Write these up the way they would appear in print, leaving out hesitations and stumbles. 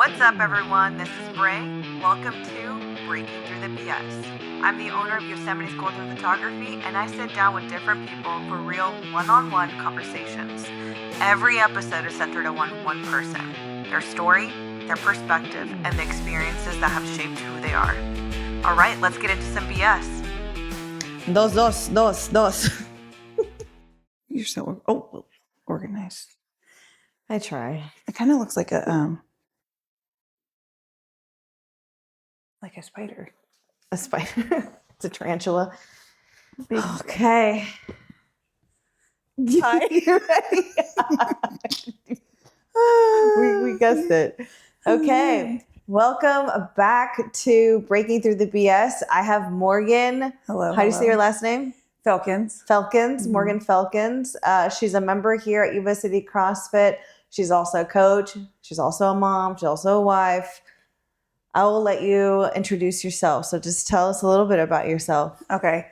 What's up, everyone? This is Bray. Welcome to Breaking Through the BS. I'm the owner of Yosemite's Golden Photography, and I sit down with different people for real one-on-one conversations. Every episode is centered on one person, their story, their perspective, and the experiences that have shaped who they are. All right, let's get into some BS. Dos. You're so organized. I try. It kind of looks like a spider. A spider. It's a tarantula. Big Okay. Hi. we guessed it. Okay. Welcome back to Breaking Through the BS. I have Morgan. Hello. How do you say your last name? Felkins. Felkins. Mm-hmm. Morgan Felkins. She's a member here at Yuba City CrossFit. She's also a coach. She's also a mom. She's also a wife. I will let you introduce yourself. So just tell us a little bit about yourself. Okay.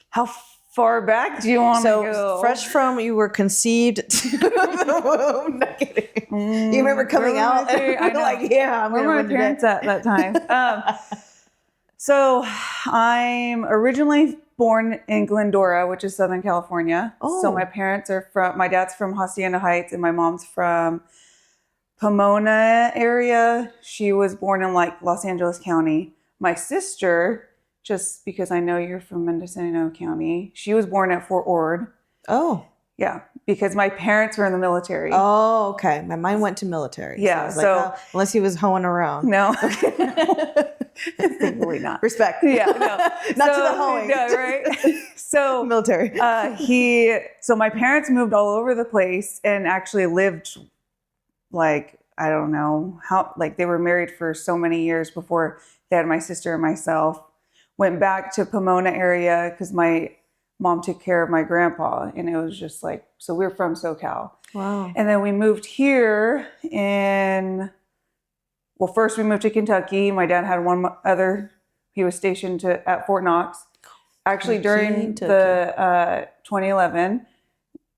How far back do you want to go? So fresh from you were conceived to the womb. Not kidding. You remember coming out? I know. Like, yeah, I'm Where were my parents at that time? So I'm originally born in Glendora, which is Southern California. Oh. So my parents are my dad's from Hacienda Heights and my mom's from Pomona area. She was born in like Los Angeles County. My sister, just because I know you're from Mendocino County, she was born at Fort Ord. Oh. Yeah, because my parents were in the military. Oh, okay. My mind went to military. Yeah, I was like, oh, unless he was hoeing around. No. Thankfully not. Respect. Yeah, no. Not to the hoeing. No, right? So military. So my parents moved all over the place and actually lived like, I don't know how, like they were married for so many years before they had my sister and myself. Went back to Pomona area because my mom took care of my grandpa, and it was just like, so we're from SoCal. Wow. And then we moved here first we moved to Kentucky. My dad had one other, he was stationed at Fort Knox. Actually, during the 2011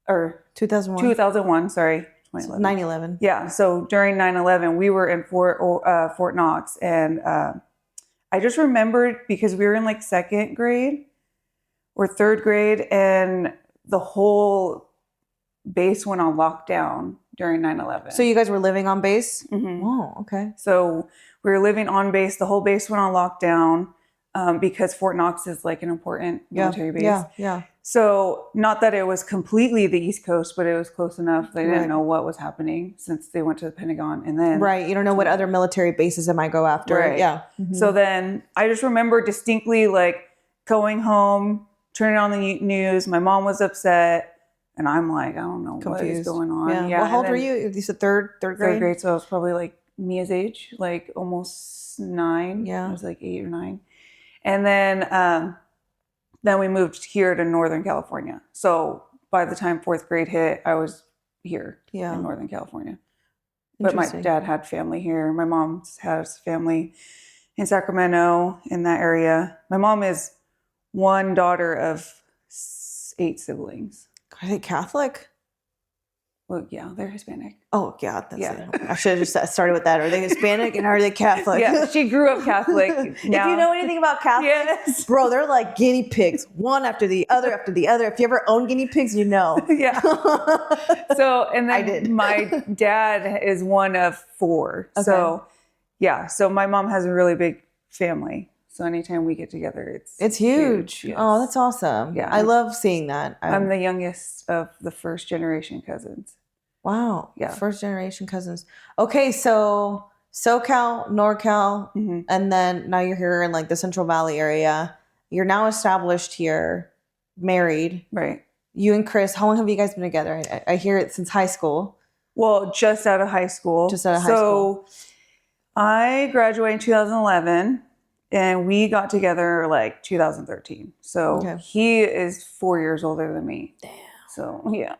or 2001, sorry. 9/11. Yeah. So during 9/11, we were in Fort Knox, and I just remembered because we were in like second grade or third grade, and the whole base went on lockdown during 9/11. So you guys were living on base? Mm-hmm. Oh, okay. So we were living on base. The whole base went on lockdown because Fort Knox is like an important military base. Yeah. So not that it was completely the East Coast, but it was close enough. They didn't know what was happening since they went to the Pentagon. And then you don't know what other military bases it might go after. Right. Yeah. Mm-hmm. So then I just remember distinctly like going home, turning on the news. My mom was upset, and I'm like, I don't know what is going on. Yeah. Well, how old were you? You said third grade? Third grade. So I was probably like Mia's age, like almost 9. Yeah. I was like 8 or 9. And then we moved here to Northern California. So by the time 4th grade hit, I was here in Northern California. But my dad had family here. My mom has family in Sacramento, in that area. My mom is one daughter of 8 siblings. Are they Catholic? Well, yeah, they're Hispanic. Oh, God. That's it. I should have just started with that. Are they Hispanic and are they Catholic? Yeah, she grew up Catholic. If you know anything about Catholics, yes. Bro, they're like guinea pigs, one after the other after the other. If you ever own guinea pigs, you know. Yeah. So, and then I did. My dad is one of 4. Okay. So, yeah. So my mom has a really big family. So anytime we get together, it's huge. Yes. Oh, that's awesome. Yeah. I love seeing that. I'm the youngest of the first generation cousins. Wow. Yeah. First generation cousins. Okay. So SoCal, NorCal, Mm-hmm. and then now you're here in like the Central Valley area. You're now established here, married. Right. You and Chris, how long have you guys been together? I hear it since high school. Well, just out of high school. So I graduated in 2011. And we got together like 2013. So He is 4 years older than me. Damn. So, yeah.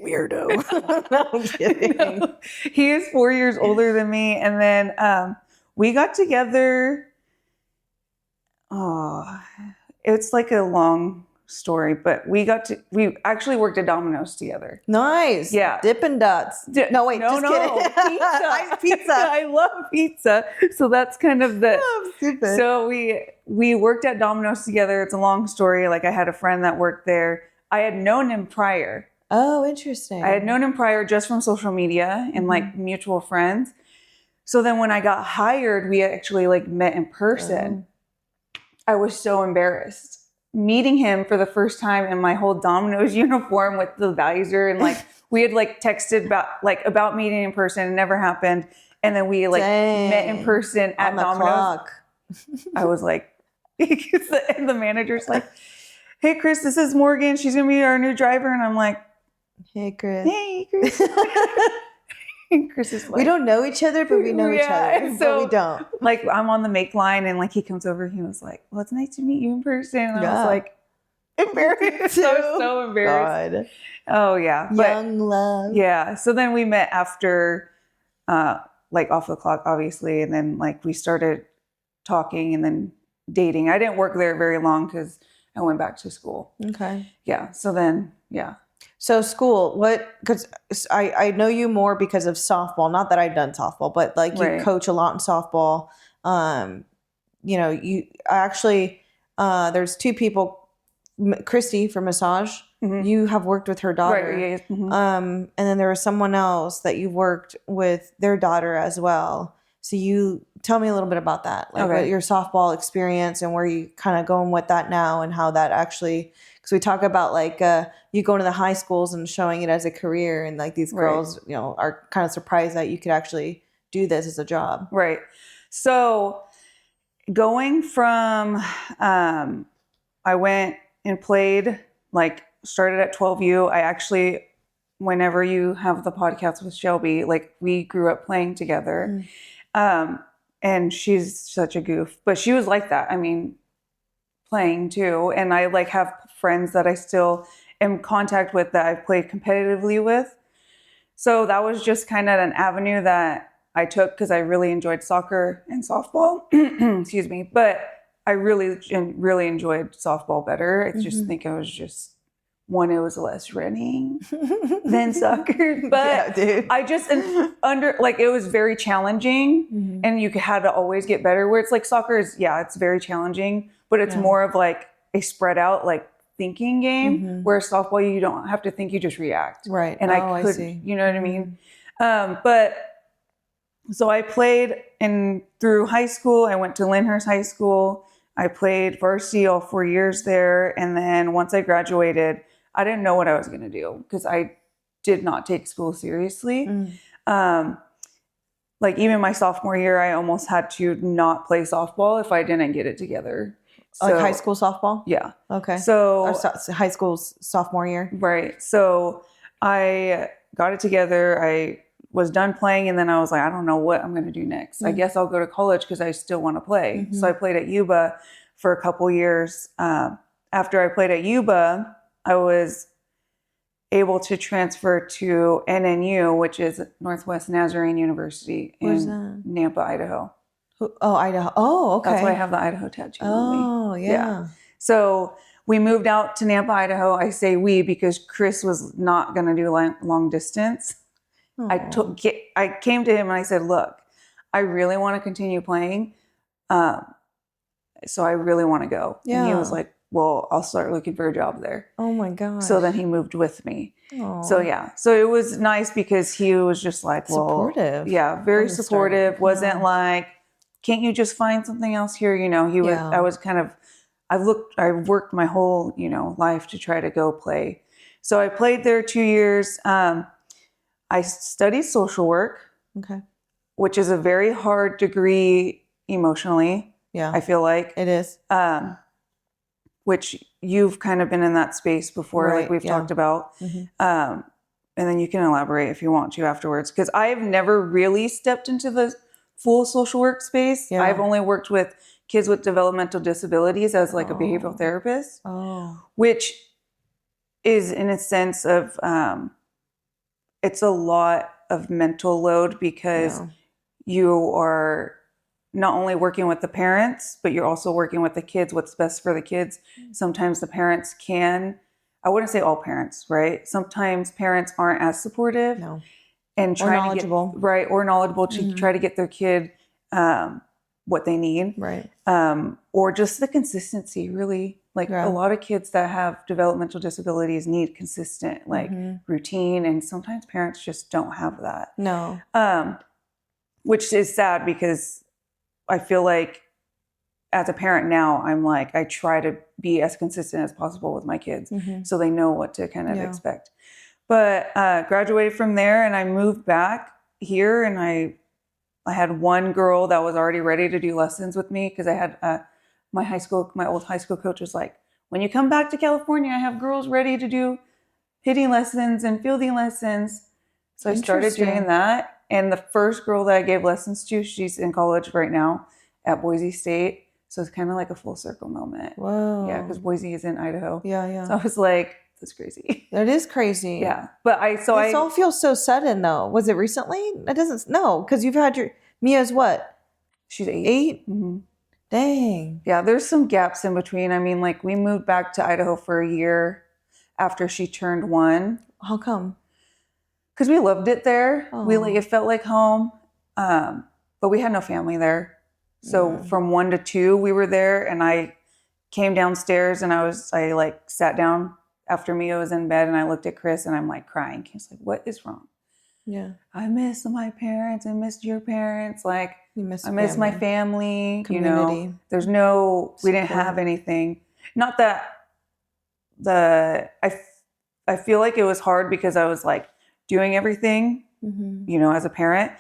Weirdo. No, I'm kidding. No, he is 4 years older than me. And then we got together. Oh, it's like a long story, but we actually worked at Domino's together. Nice. Yeah. Dippin' Dots. No, wait, just kidding. Pizza. Pizza. I love pizza. So that's kind of the. Oh, stupid. So we worked at Domino's together. It's a long story. Like I had a friend that worked there. I had known him prior. Oh, interesting. I had known him prior just from social media and like mutual friends. So then when I got hired, we actually like met in person. I was so embarrassed meeting him for the first time in my whole Domino's uniform with the visor, and like we had like texted about meeting in person. It never happened. And then we like met in person at Domino's. I was like, and the manager's like, "Hey Chris, this is Morgan. She's gonna be our new driver." And I'm like, "Hey Chris." "Hey Chris." And Chris is like, we don't know each other, but we know each other. So we don't. Like I'm on the make line, and like he comes over. He was like, "Well, it's nice to meet you in person." And I was like, embarrassed. I was so embarrassed. God. Oh yeah, young love. Yeah. So then we met after, like off the clock, obviously, and then like we started talking and then dating. I didn't work there very long because I went back to school. Okay. Yeah. So then, yeah. So school, because I know you more because of softball. Not that I've done softball, but like you coach a lot in softball. You know, you actually, there's two people, Christy from Massage. You have worked with her daughter. Right. Yeah. And then there was someone else that you worked with their daughter as well. So you tell me a little bit about that, like what your softball experience and where you kind of going with that now and how that actually, because we talk about like you going to the high schools and showing it as a career, and like these girls, you know, are kind of surprised that you could actually do this as a job. Right. So going from, I went and played, like started at 12U. I actually, whenever you have the podcast with Shelby, like we grew up playing together. And she's such a goof, but she was like that. I mean, playing too. And I like have friends that I still am in contact with that I've played competitively with. So that was just kind of an avenue that I took because I really enjoyed soccer and softball. Excuse me. But I really enjoyed softball better. I just think it was less running than soccer. But yeah, I just it was very challenging, and you had to always get better. Where it's like soccer is, it's very challenging, but it's more of like a spread out like thinking game. Whereas softball, you don't have to think, you just react. Right. And I see. You know what I mean? But so I played through high school. I went to Lyndhurst High School. I played varsity all 4 years there. And then once I graduated, I didn't know what I was going to do because I did not take school seriously. Like even my sophomore year, I almost had to not play softball if I didn't get it together. So, like high school softball? Yeah. Okay. So high school's sophomore year? Right. So I got it together. I was done playing, and then I was like, I don't know what I'm going to do next. I guess I'll go to college because I still want to play. So I played at Yuba for a couple years. After I played at Yuba, I was able to transfer to NNU, which is Northwest Nazarene University in Nampa, Idaho. Oh, Idaho. Oh, okay. That's why I have the Idaho tattoo on me. Yeah. So we moved out to Nampa, Idaho. I say we because Chris was not going to do long distance. I came to him and I said, look, I really want to continue playing. So I really want to go. Yeah. And he was like, well, I'll start looking for a job there. Oh my gosh. So then he moved with me. Aww. So yeah. So it was nice because he was just like, well, supportive. Yeah. Very supportive. Wasn't like, can't you just find something else here? You know, he was, I was kind of, I worked my whole, life to try to go play. So I played there 2 years. I studied social work. Okay. Which is a very hard degree emotionally. Yeah. I feel like it is. Which you've kind of been in that space before, like we've talked about. And then you can elaborate if you want to afterwards. Because I have never really stepped into the full social work space. Yeah. I've only worked with kids with developmental disabilities as like a behavioral therapist. Which is in a sense of, it's a lot of mental load because you are not only working with the parents, but you're also working with the kids, what's best for the kids. Sometimes the parents I wouldn't say all parents, right? Sometimes parents aren't as supportive. No. And or knowledgeable. or knowledgeable to try to get their kid what they need. Right. Or just the consistency, really. Like a lot of kids that have developmental disabilities need consistent routine, and sometimes parents just don't have that. No. Which is sad because I feel like as a parent now, I'm like, I try to be as consistent as possible with my kids so they know what to kind of expect. But graduated from there and I moved back here, and I had one girl that was already ready to do lessons with me because I had my old high school coach was like, when you come back to California, I have girls ready to do hitting lessons and fielding lessons. So I started doing that. And the first girl that I gave lessons to, she's in college right now at Boise State. So it's kind of like a full circle moment. Whoa. Yeah, because Boise is in Idaho. Yeah. So I was like, that's crazy. That is crazy. Yeah. But This all feels so sudden though. Was it recently? It doesn't, no, because you've had Mia's what? She's 8. 8? Mm-hmm. Dang. Yeah, there's some gaps in between. I mean, like we moved back to Idaho for a year after she turned 1. How come? Because we loved it there. Oh. It felt like home. But we had no family there. So from 1 to 2, we were there, and I came downstairs and I sat down after Mia was in bed, and I looked at Chris and I'm like crying. He's like, what is wrong? Yeah. I miss my parents. I missed your parents. Like, I miss my family. Community. We didn't have anything. Not that I feel like it was hard because I was like doing everything, as a parent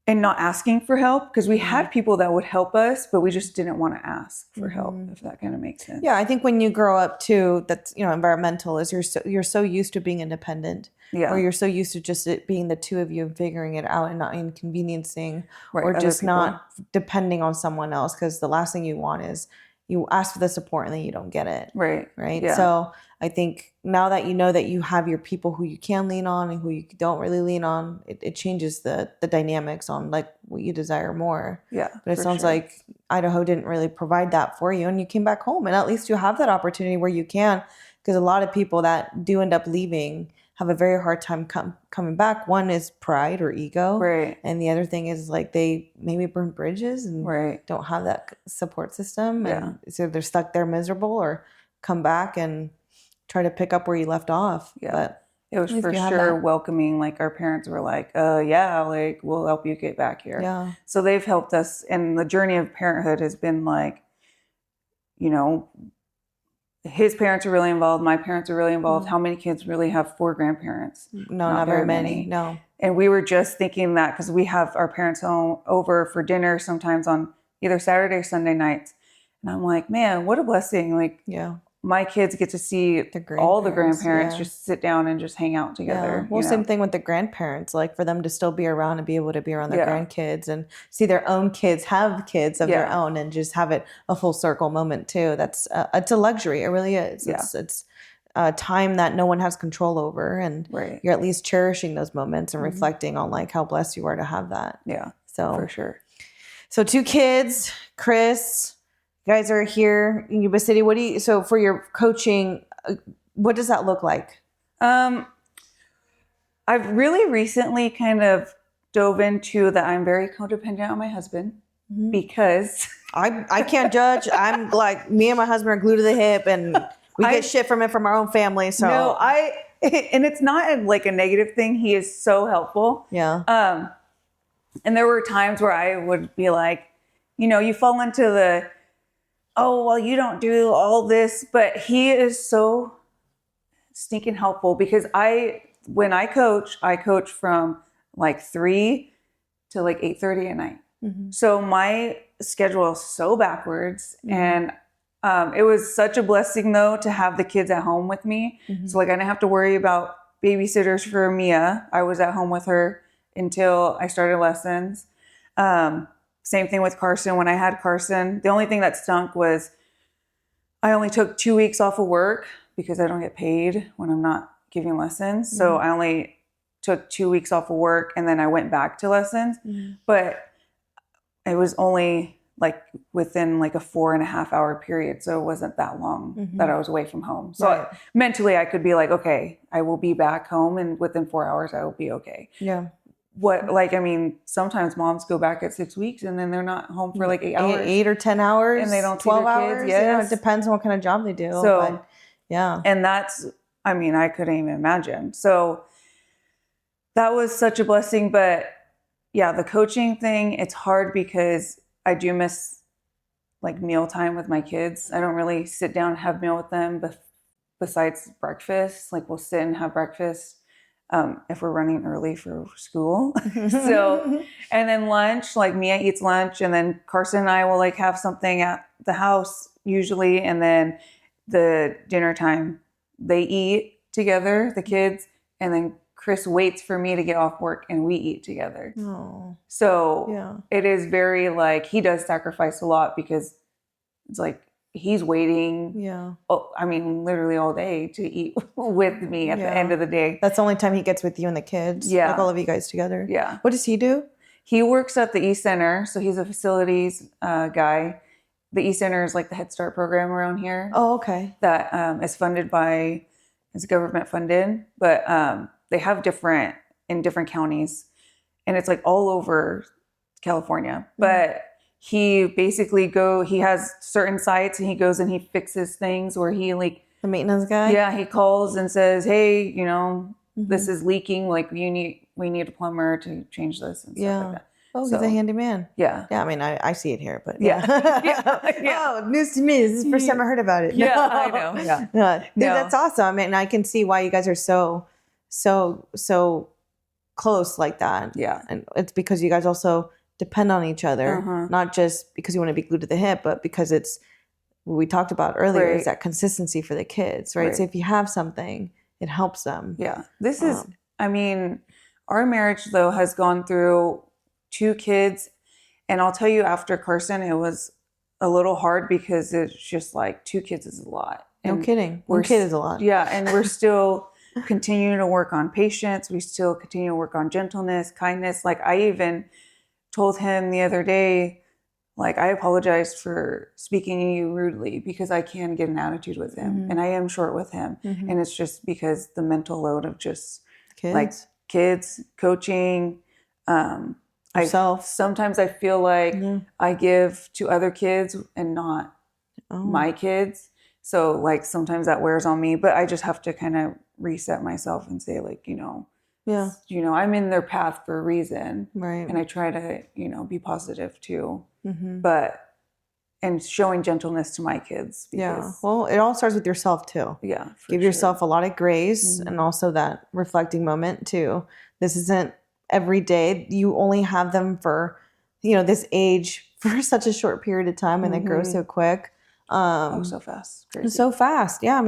and not asking for help, because we had people that would help us, but we just didn't want to ask for help, if that kind of makes sense. Yeah, I think when you grow up too, that's, environmental is you're so used to being independent. Yeah. Or you're so used to just it being the two of you and figuring it out and not inconveniencing or other just people. not depending on someone else, because the last thing you want is you ask for the support and then you don't get it. Right. Yeah. So I think now that you know that you have your people who you can lean on and who you don't really lean on, it changes the dynamics on like what you desire more. Yeah. But it sounds like Idaho didn't really provide that for you, and you came back home, and at least you have that opportunity where you can, because a lot of people that do end up leaving have a very hard time coming back. One is pride or ego. Right. And the other thing is like they maybe burn bridges and Right. don't have that support system. Yeah. And so they're stuck there miserable, or come back and try to pick up where you left off. Yeah. But it was at least for you have sure that. welcoming. Like our parents were like, like we'll help you get back here. Yeah. So they've helped us. And the journey of parenthood has been like, his parents are really involved. My parents are really involved. How many kids really have 4 grandparents? No, not very many. No. And we were just thinking that because we have our parents home over for dinner sometimes on either Saturday or Sunday nights. And I'm like, man, what a blessing. Like, Yeah. my kids get to see all the grandparents just sit down and just hang out together. Well, same thing with the grandparents, like for them to still be around and be able to be around their grandkids and see their own kids have kids of their own and just have it a full circle moment too. That's it's a luxury. It really is. Yeah. It's a time that no one has control over, and you're at least cherishing those moments and reflecting on like how blessed you are to have that. Yeah. So for sure. So 2 kids, Chris. You guys are here in Yuba City. So for your coaching, what does that look like? I've really recently kind of dove into that I'm very codependent on my husband because I can't judge. I'm like, me and my husband are glued to the hip, and we get shit from it from our own family. So no, and it's not like a negative thing. He is so helpful. Yeah. And there were times where I would be like, you fall into the, oh, well, you don't do all this, but he is so sneaking helpful because when I coach from like 3 to like 8:30 at night. So my schedule is so backwards, and it was such a blessing though to have the kids at home with me. So like I didn't have to worry about babysitters for Mia. I was at home with her until I started lessons. Same thing with Carson. When I had Carson, the only thing that stunk was I only took 2 weeks off of work because I don't get paid when I'm not giving lessons. So I only took 2 weeks off of work, and then I went back to lessons. But it was only like within like a 4.5 hour period. So it wasn't that long that I was away from home. So mentally I could be like, okay, I will be back home and within 4 hours I will be okay. Yeah. Sometimes moms go back at 6 weeks and then they're not home for like 8 hours. 8 or 10 hours. And they don't see 12 their hours. kids. Yes. It depends on what kind of job they do. So, but, yeah. And I couldn't even imagine. So that was such a blessing. But yeah, the coaching thing, it's hard because I do miss like mealtime with my kids. I don't really sit down and have meal with them, but besides breakfast, like we'll sit and have breakfast. If we're running early for school. So, and then lunch, like Mia eats lunch and then Carson and I will like have something at the house usually. And then the dinner time, they eat together, the kids, and then Chris waits for me to get off work and we eat together. Oh. So it is very like, he does sacrifice a lot because it's like, he's waiting. Yeah. Literally all day to eat with me at the end of the day. That's the only time he gets with you and the kids. Yeah. Like all of you guys together. Yeah. What does he do? He works at the East Center. So he's a facilities guy. The East Center is like the Head Start program around here. Oh, okay. That is funded by, it's government funded, but they have in different counties. And it's like all over California. Mm-hmm. But he basically he has certain sites and he goes and he fixes things where he like the maintenance guy. Yeah, he calls and says, "Hey, this is leaking. Like we need a plumber to change this and stuff like that." Oh, he's a handyman. Yeah. Yeah, I see it here, but yeah. Oh, news to me. This is the first time I heard about it. Yeah, I know. Yeah. Dude, that's awesome. I can see why you guys are so close like that. Yeah. And it's because you guys also depend on each other, not just because you want to be glued to the hip, but because it's what we talked about earlier is that consistency for the kids, right? So if you have something, it helps them. Yeah. This is, our marriage though has gone through 2 kids. And I'll tell you, after Carson, it was a little hard because it's just like 2 kids is a lot. And no kidding. 1 kid is a lot. Yeah. And we're still continuing to work on patience. We still continue to work on gentleness, kindness. Like I even told him the other day, like, I apologized for speaking to you rudely because I can get an attitude with him and I am short with him. And it's just because the mental load of just kids, coaching, sometimes I feel like I give to other kids and not my kids. So like sometimes that wears on me, but I just have to kind of reset myself and say like, I'm in their path for a reason. Right. And I try to, be positive too. And showing gentleness to my kids. Well, it all starts with yourself too. Yeah. Give yourself a lot of grace and also that reflecting moment too. This isn't every day. You only have them for, this age for such a short period of time and they grow so quick. So fast. Crazy. So fast. Yeah.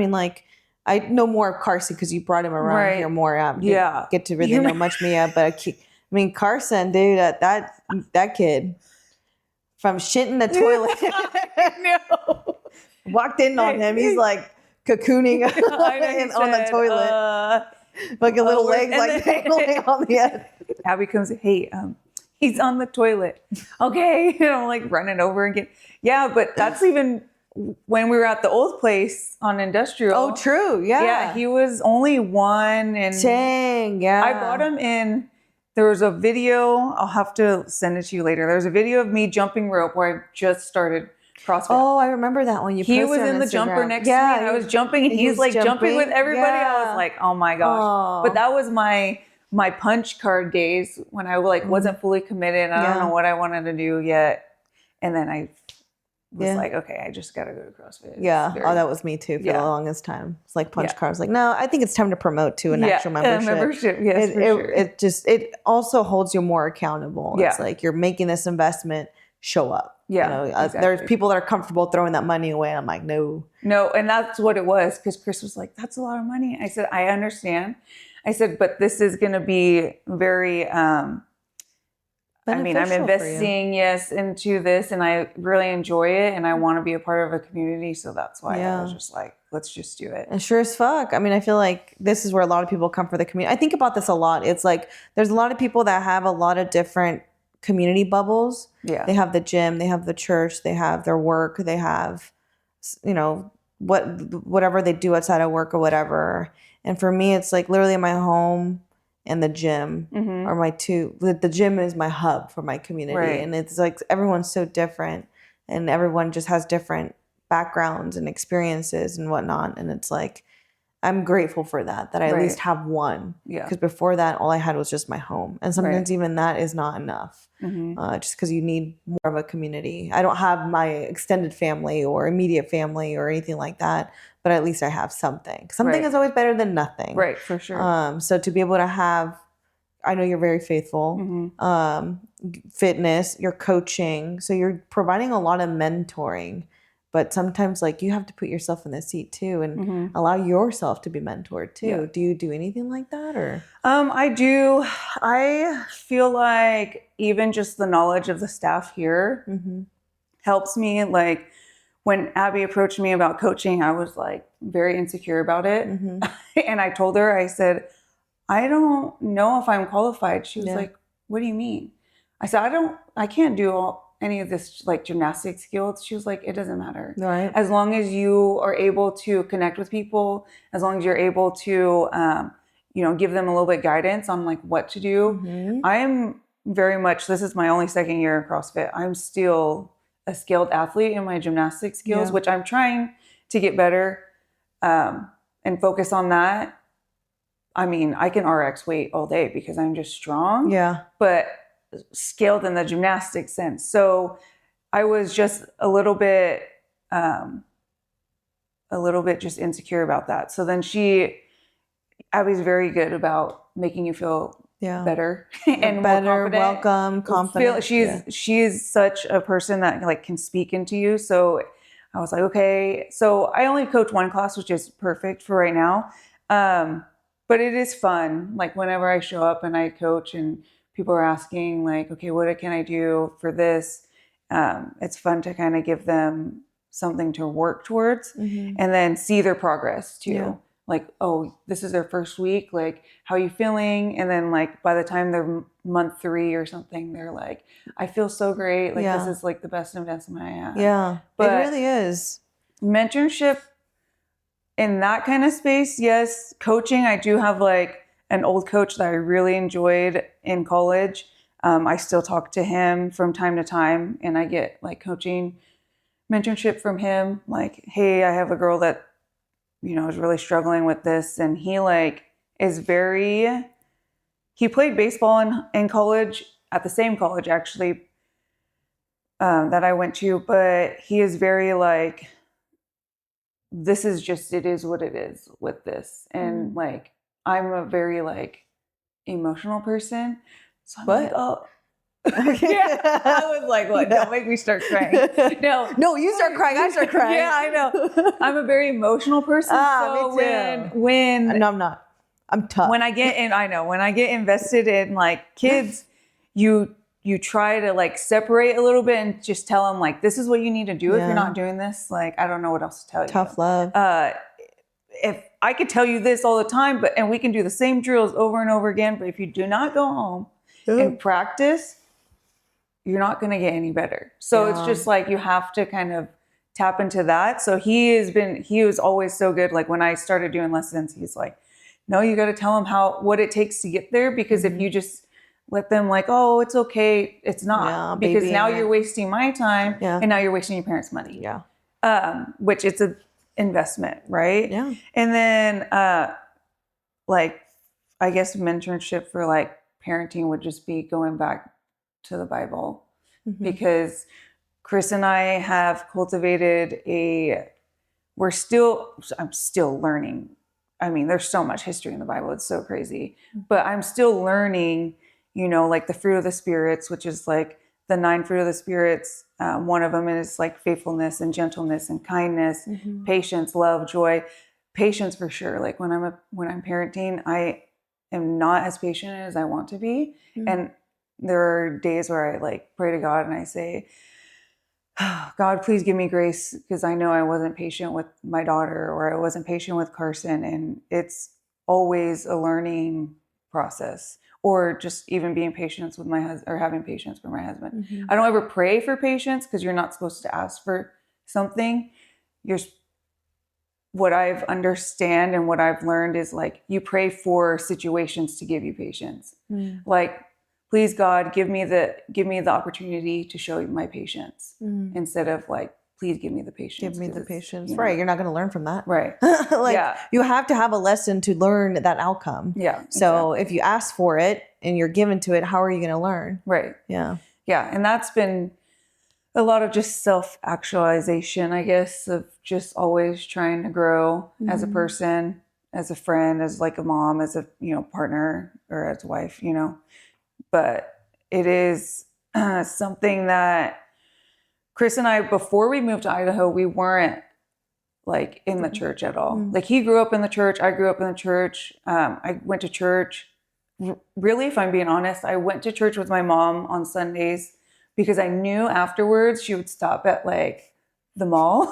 I know more of Carson because you brought him around here more. Get to really know much Mia, but Carson, dude, that kid from shit in the toilet. No. Walked in on him. He's like cocooning on the toilet. Like a little leg like dangling on the end. Abby comes, hey, he's on the toilet. Okay. And I'm like running over and but that's even when we were at the old place on Industrial. Oh, true. Yeah. Yeah. He was only 1 and dang, yeah. I brought him in. There was a video. I'll have to send it to you later. There's a video of me jumping rope where I just started CrossFit. Oh, I remember that one. He was in the jumper next to me. And I was jumping and he's like jumping with everybody. I was like, oh my gosh. Oh. But that was my punch card days when I wasn't fully committed. I don't know what I wanted to do yet. And then I was like, okay, I just got to go to CrossFit. That was me too for the longest time. It's like punch cards. Like, no, I think it's time to promote to an actual membership. Yes, for sure. It also holds you more accountable. It's like you're making this investment, show up. Exactly. There's people that are comfortable throwing that money away. I'm like, no. And that's what it was because Chris was like, that's a lot of money. I said, I understand. I said, but this is going to be very, I'm investing, into this and I really enjoy it and I want to be a part of a community. So that's why I was just like, let's just do it. And sure as fuck. I feel like this is where a lot of people come for the community. I think about this a lot. It's like, there's a lot of people that have a lot of different community bubbles. Yeah. They have the gym, they have the church, they have their work, they have, you know, whatever they do outside of work or whatever. And for me, it's like literally my home and the gym are my two. The gym is my hub for my community. Right. And it's like everyone's so different and everyone just has different backgrounds and experiences and whatnot. And it's like, I'm grateful for that I at least have one. Yeah. Because before that, all I had was just my home. And sometimes even that is not enough. Just because you need more of a community. I don't have my extended family or immediate family or anything like that, but at least I have something. Something is always better than nothing. Right, for sure. So to be able to have, I know you're very faithful, fitness, you're coaching. So you're providing a lot of mentoring. But sometimes, like, you have to put yourself in the seat too and allow yourself to be mentored too. Yeah. Do you do anything like that, or? I do. I feel like even just the knowledge of the staff here helps me. Like, when Abby approached me about coaching, I was like very insecure about it, and I told her, I said, I don't know if I'm qualified. She was like, "What do you mean?" I said, I can't do any of this like gymnastic skills. She was like, it doesn't matter. Right. As long as you are able to connect with people, as long as you're able to, give them a little bit guidance on like what to do. I'm very much, this is my only second year in CrossFit. I'm still a skilled athlete in my gymnastic skills, which I'm trying to get better and focus on that. I mean, I can RX weight all day because I'm just strong. Yeah. But skilled in the gymnastic sense. So I was just a little bit just insecure about that. So then Abby's very good about making you feel better and better, more confident. confident. She's such a person that like can speak into you. So I was like, okay. So I only coach one class, which is perfect for right now. But it is fun. Like whenever I show up and I coach and people are asking like, okay, what can I do for this? It's fun to kind of give them something to work towards and then see their progress too. Yeah. Like, oh, this is their first week. Like, how are you feeling? And then like, by the time they're month 3 or something, they're like, I feel so great. Like, this is like the best investment I have. Yeah, but it really is. Mentorship in that kind of space. Yes. Coaching. I do have like an old coach that I really enjoyed in college. I still talk to him from time to time and I get like coaching mentorship from him. Like, hey, I have a girl that, is really struggling with this. And he like he played baseball in college at the same college actually that I went to, but he is very like, it is what it is with this. And like, I'm a very like emotional person. So I'm like, oh, I was like, what? Don't make me start crying. No, you start crying. I start crying. Yeah, I know. I'm a very emotional person. So me too. when no, I'm not. I'm tough. When I get invested in like kids, you try to like separate a little bit and just tell them like, this is what you need to do. If you're not doing this, like, I don't know what else to tell you. Tough love. If I could tell you this all the time, and we can do the same drills over and over again, but if you do not go home and practice, you're not going to get any better. So it's just like, you have to kind of tap into that. So he was always so good. Like when I started doing lessons, he's like, no, you got to tell them what it takes to get there. Because if you just let them like, oh, it's okay. It's not, because now you're wasting my time and now you're wasting your parents' money. Yeah. Which it's a investment, right? Yeah. And then like, I guess mentorship for like parenting would just be going back to the Bible, because Chris and I have cultivated I'm still learning. I mean, there's so much history in the Bible. It's so crazy, but I'm still learning, like the fruit of the spirits, which is like the 9 fruit of the spirits. One of them is like faithfulness and gentleness and kindness, patience, love, joy. Patience for sure. Like when I'm parenting, I am not as patient as I want to be. And there are days where I like pray to God and I say, oh, God, please give me grace, because I know I wasn't patient with my daughter, or I wasn't patient with Carson. And it's always a learning process. or just even being patient with my husband or having patience for my husband. Mhm. I don't ever pray for patience because you're not supposed to ask for something. What I've understand and what I've learned is like you pray for situations to give you patience. Mm. Like, please God, give me the opportunity to show you my patience Mm. instead of like, please give me the patience. Give me the patience. You know, Right. You're not going to learn from that. right. Like Yeah. you have to have a lesson to learn that outcome. Yeah. So exactly. if you ask for it and you're given to it, how are you going to learn? Right. Yeah. Yeah. And that's been a lot of just self-actualization, I guess, of just always trying to grow as a Mhm. person, as a friend, as like a mom, as a, partner or as a wife, but it is something that Chris and I, before we moved to Idaho, we weren't like in the church at all. Mm. Like he grew up in the church. I grew up in the church. I went to church. Really, if I'm being honest, I went to church with my mom on Sundays because I knew afterwards she would stop at like the mall.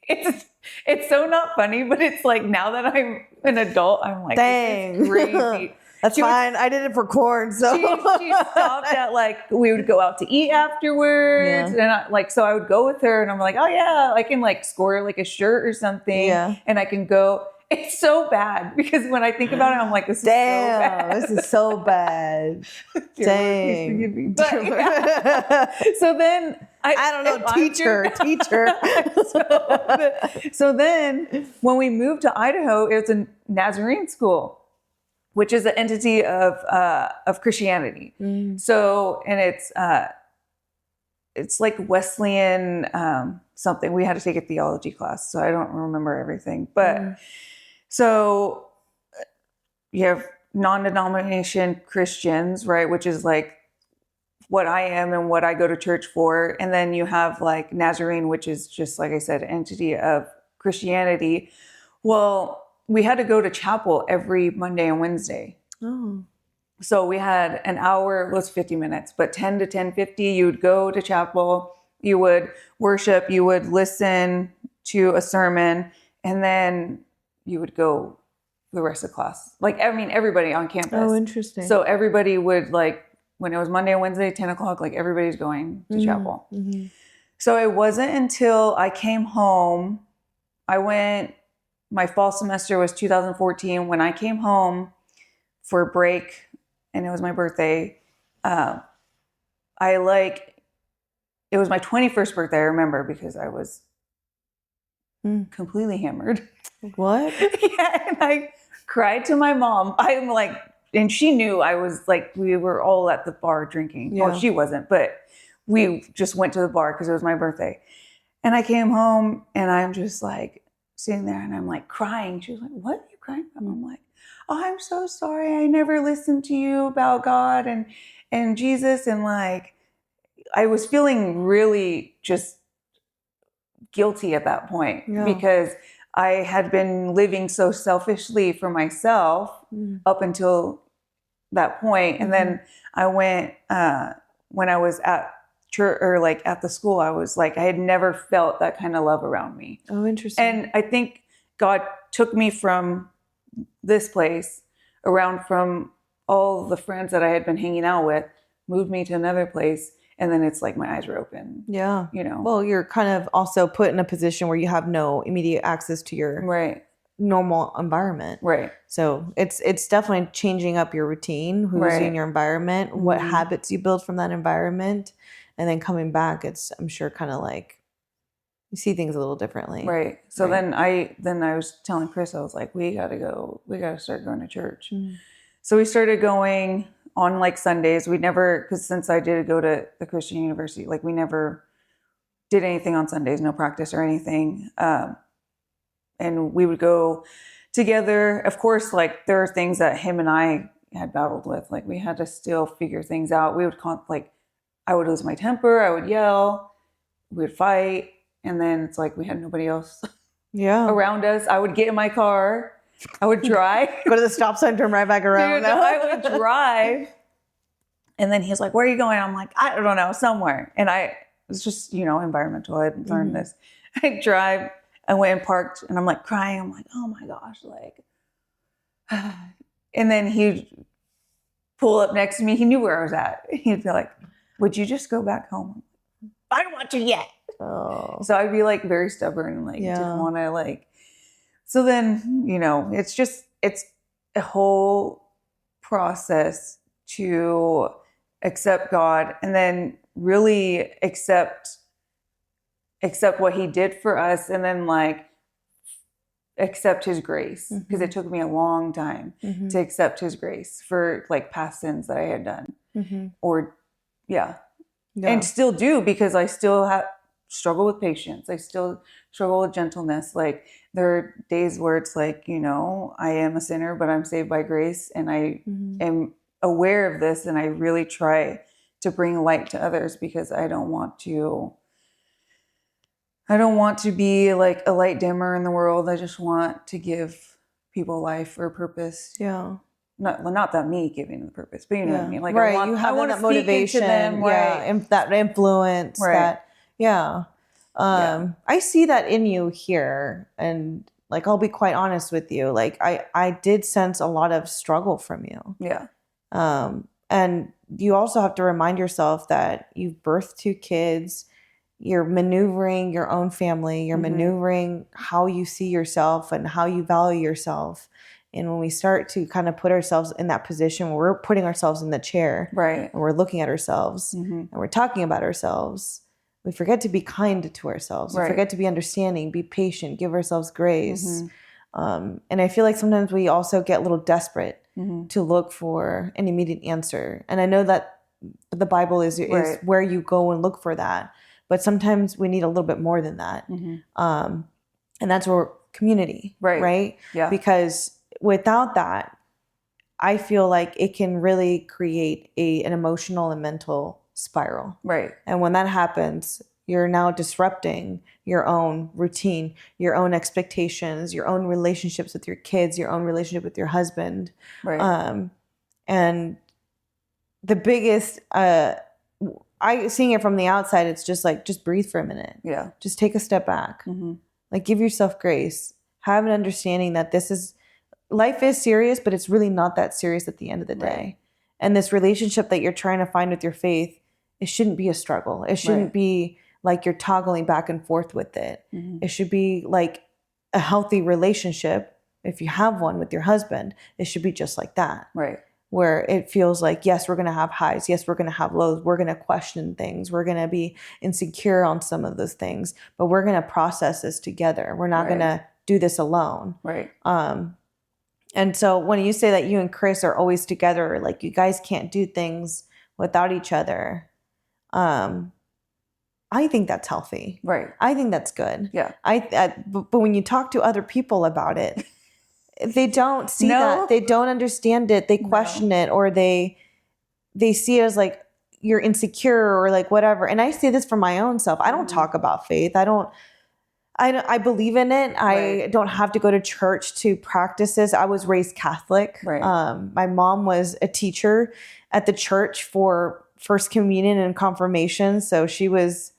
It's so not funny, but it's like now that I'm an adult, I'm like, Dang. this is crazy. That's fine. I did it for corn. So She stopped at like, we would go out to eat afterwards. Yeah. And so I would go with her and I'm like, oh yeah, I can like score like a shirt or something. Yeah. And I can go. It's so bad because when I think about it, I'm like, this is damn, so bad. this is so bad. Dear Dang. Lord, please forgive me. But, yeah. So then I don't know, teacher. So then when we moved to Idaho, it was a Nazarene school, which is an entity of Christianity. Mm. So, and it's like Wesleyan something. We had to take a theology class, so I don't remember everything. But so you have non-denomination Christians, right? Which is like what I am and what I go to church for. And then you have like Nazarene, which is just, like I said, an entity of Christianity. Well, we had to go to chapel every Monday and Wednesday. Oh. So we had an hour, it was 50 minutes, but 10 to 10:50, you would go to chapel, you would worship, you would listen to a sermon, and then you would go the rest of class. Like, I mean, everybody on campus. Oh, interesting. So everybody would like, when it was Monday and Wednesday, 10 o'clock, like everybody's going to chapel. Mm-hmm. So it wasn't until I came home, my fall semester was 2014. When I came home for a break, and it was my birthday, it was my 21st birthday, I remember, because I was completely hammered. What? Yeah, and I cried to my mom. I'm like, and she knew I was like, we were all at the bar drinking. Yeah. Well, she wasn't, but we just went to the bar because it was my birthday. And I came home and I'm just like sitting there and I'm like crying. She was like, what are you crying about? I'm like, oh, I'm so sorry. I never listened to you about God and Jesus. And like, I was feeling really just guilty at that point because I had been living so selfishly for myself up until that point. And then I went, when I was at church or like at the school, I was like, I had never felt that kind of love around me. Oh, interesting. And I think God took me from this place around from all the friends that I had been hanging out with, moved me to another place. And then it's like my eyes were open. Yeah. You know, well, you're kind of also put in a position where you have no immediate access to your normal environment. Right. So it's definitely changing up your routine, who's in your environment, what habits you build from that environment. And then coming back, it's, I'm sure, kind of like you see things a little differently. Right. So then I was telling Chris, I was like, we got to start going to church. So we started going on like Sundays. We never, because since I did go to the Christian university, like we never did anything on Sundays, no practice or anything. And we would go together. Of course, like there are things that him and I had battled with. Like we had to still figure things out. We would I would lose my temper. I would yell. We would fight. And then it's like we had nobody else around us. I would get in my car. I would drive. Go to the stop sign, turn right back around. Dude, I would drive. And then he's like, where are you going? I'm like, I don't know, somewhere. And it was just, environmental. I had learned this. I drive. I went and parked. And I'm like crying. I'm like, oh my gosh. Like, and then he pull up next to me. He knew where I was at. He'd be like, would you just go back home? I don't want you yet. Oh. So I'd be like very stubborn and like didn't want to like. So then, you know, it's a whole process to accept God and then really accept what he did for us and then like accept his grace, because it took me a long time to accept his grace for like past sins that I had done or and still do, because I still struggle with patience. I still struggle with gentleness. Like there are days where it's like, you know, I am a sinner, but I'm saved by grace, and I am aware of this, and I really try to bring light to others, because I don't want to be like a light dimmer in the world. I just want to give people life or purpose. Yeah. Not that me giving the purpose, but you know what I mean? Like, right. You have that motivation, them, right? That influence, right. I see that in you here. And like, I'll be quite honest with you. Like I did sense a lot of struggle from you. Yeah. And you also have to remind yourself that you've birthed 2 kids. You're maneuvering your own family. You're maneuvering how you see yourself and how you value yourself. And when we start to kind of put ourselves in that position where we're putting ourselves in the chair, right, and we're looking at ourselves and we're talking about ourselves, we forget to be kind to ourselves. We forget to be understanding, be patient, give ourselves grace. And I feel like sometimes we also get a little desperate to look for an immediate answer. And I know that the Bible is where you go and look for that. But sometimes we need a little bit more than that. And that's where community, right? Yeah. Because without that, I feel like it can really create an emotional and mental spiral. Right. And when that happens, you're now disrupting your own routine, your own expectations, your own relationships with your kids, your own relationship with your husband. Right. And the biggest, seeing it from the outside, it's just like, just breathe for a minute. Yeah. Just take a step back. Like, give yourself grace. Have an understanding that life is serious, but it's really not that serious at the end of the day. And this relationship that you're trying to find with your faith, it shouldn't be a struggle. It shouldn't be like you're toggling back and forth with it. It should be like a healthy relationship. If you have one with your husband, it should be just like that. Right. Where it feels like, yes, we're going to have highs. Yes, we're going to have lows. We're going to question things. We're going to be insecure on some of those things, but we're going to process this together. We're not going to do this alone. Right. And so when you say that you and Chris are always together, like you guys can't do things without each other, I think that's healthy. Right. I think that's good. Yeah. But when you talk to other people about it, they don't see that. They don't understand it. They question it, or they see it as like you're insecure or like whatever. And I say this for my own self. I don't talk about faith. I believe in it. I don't have to go to church to practice this. I was raised Catholic. Right. My mom was a teacher at the church for First Communion and confirmation. So she was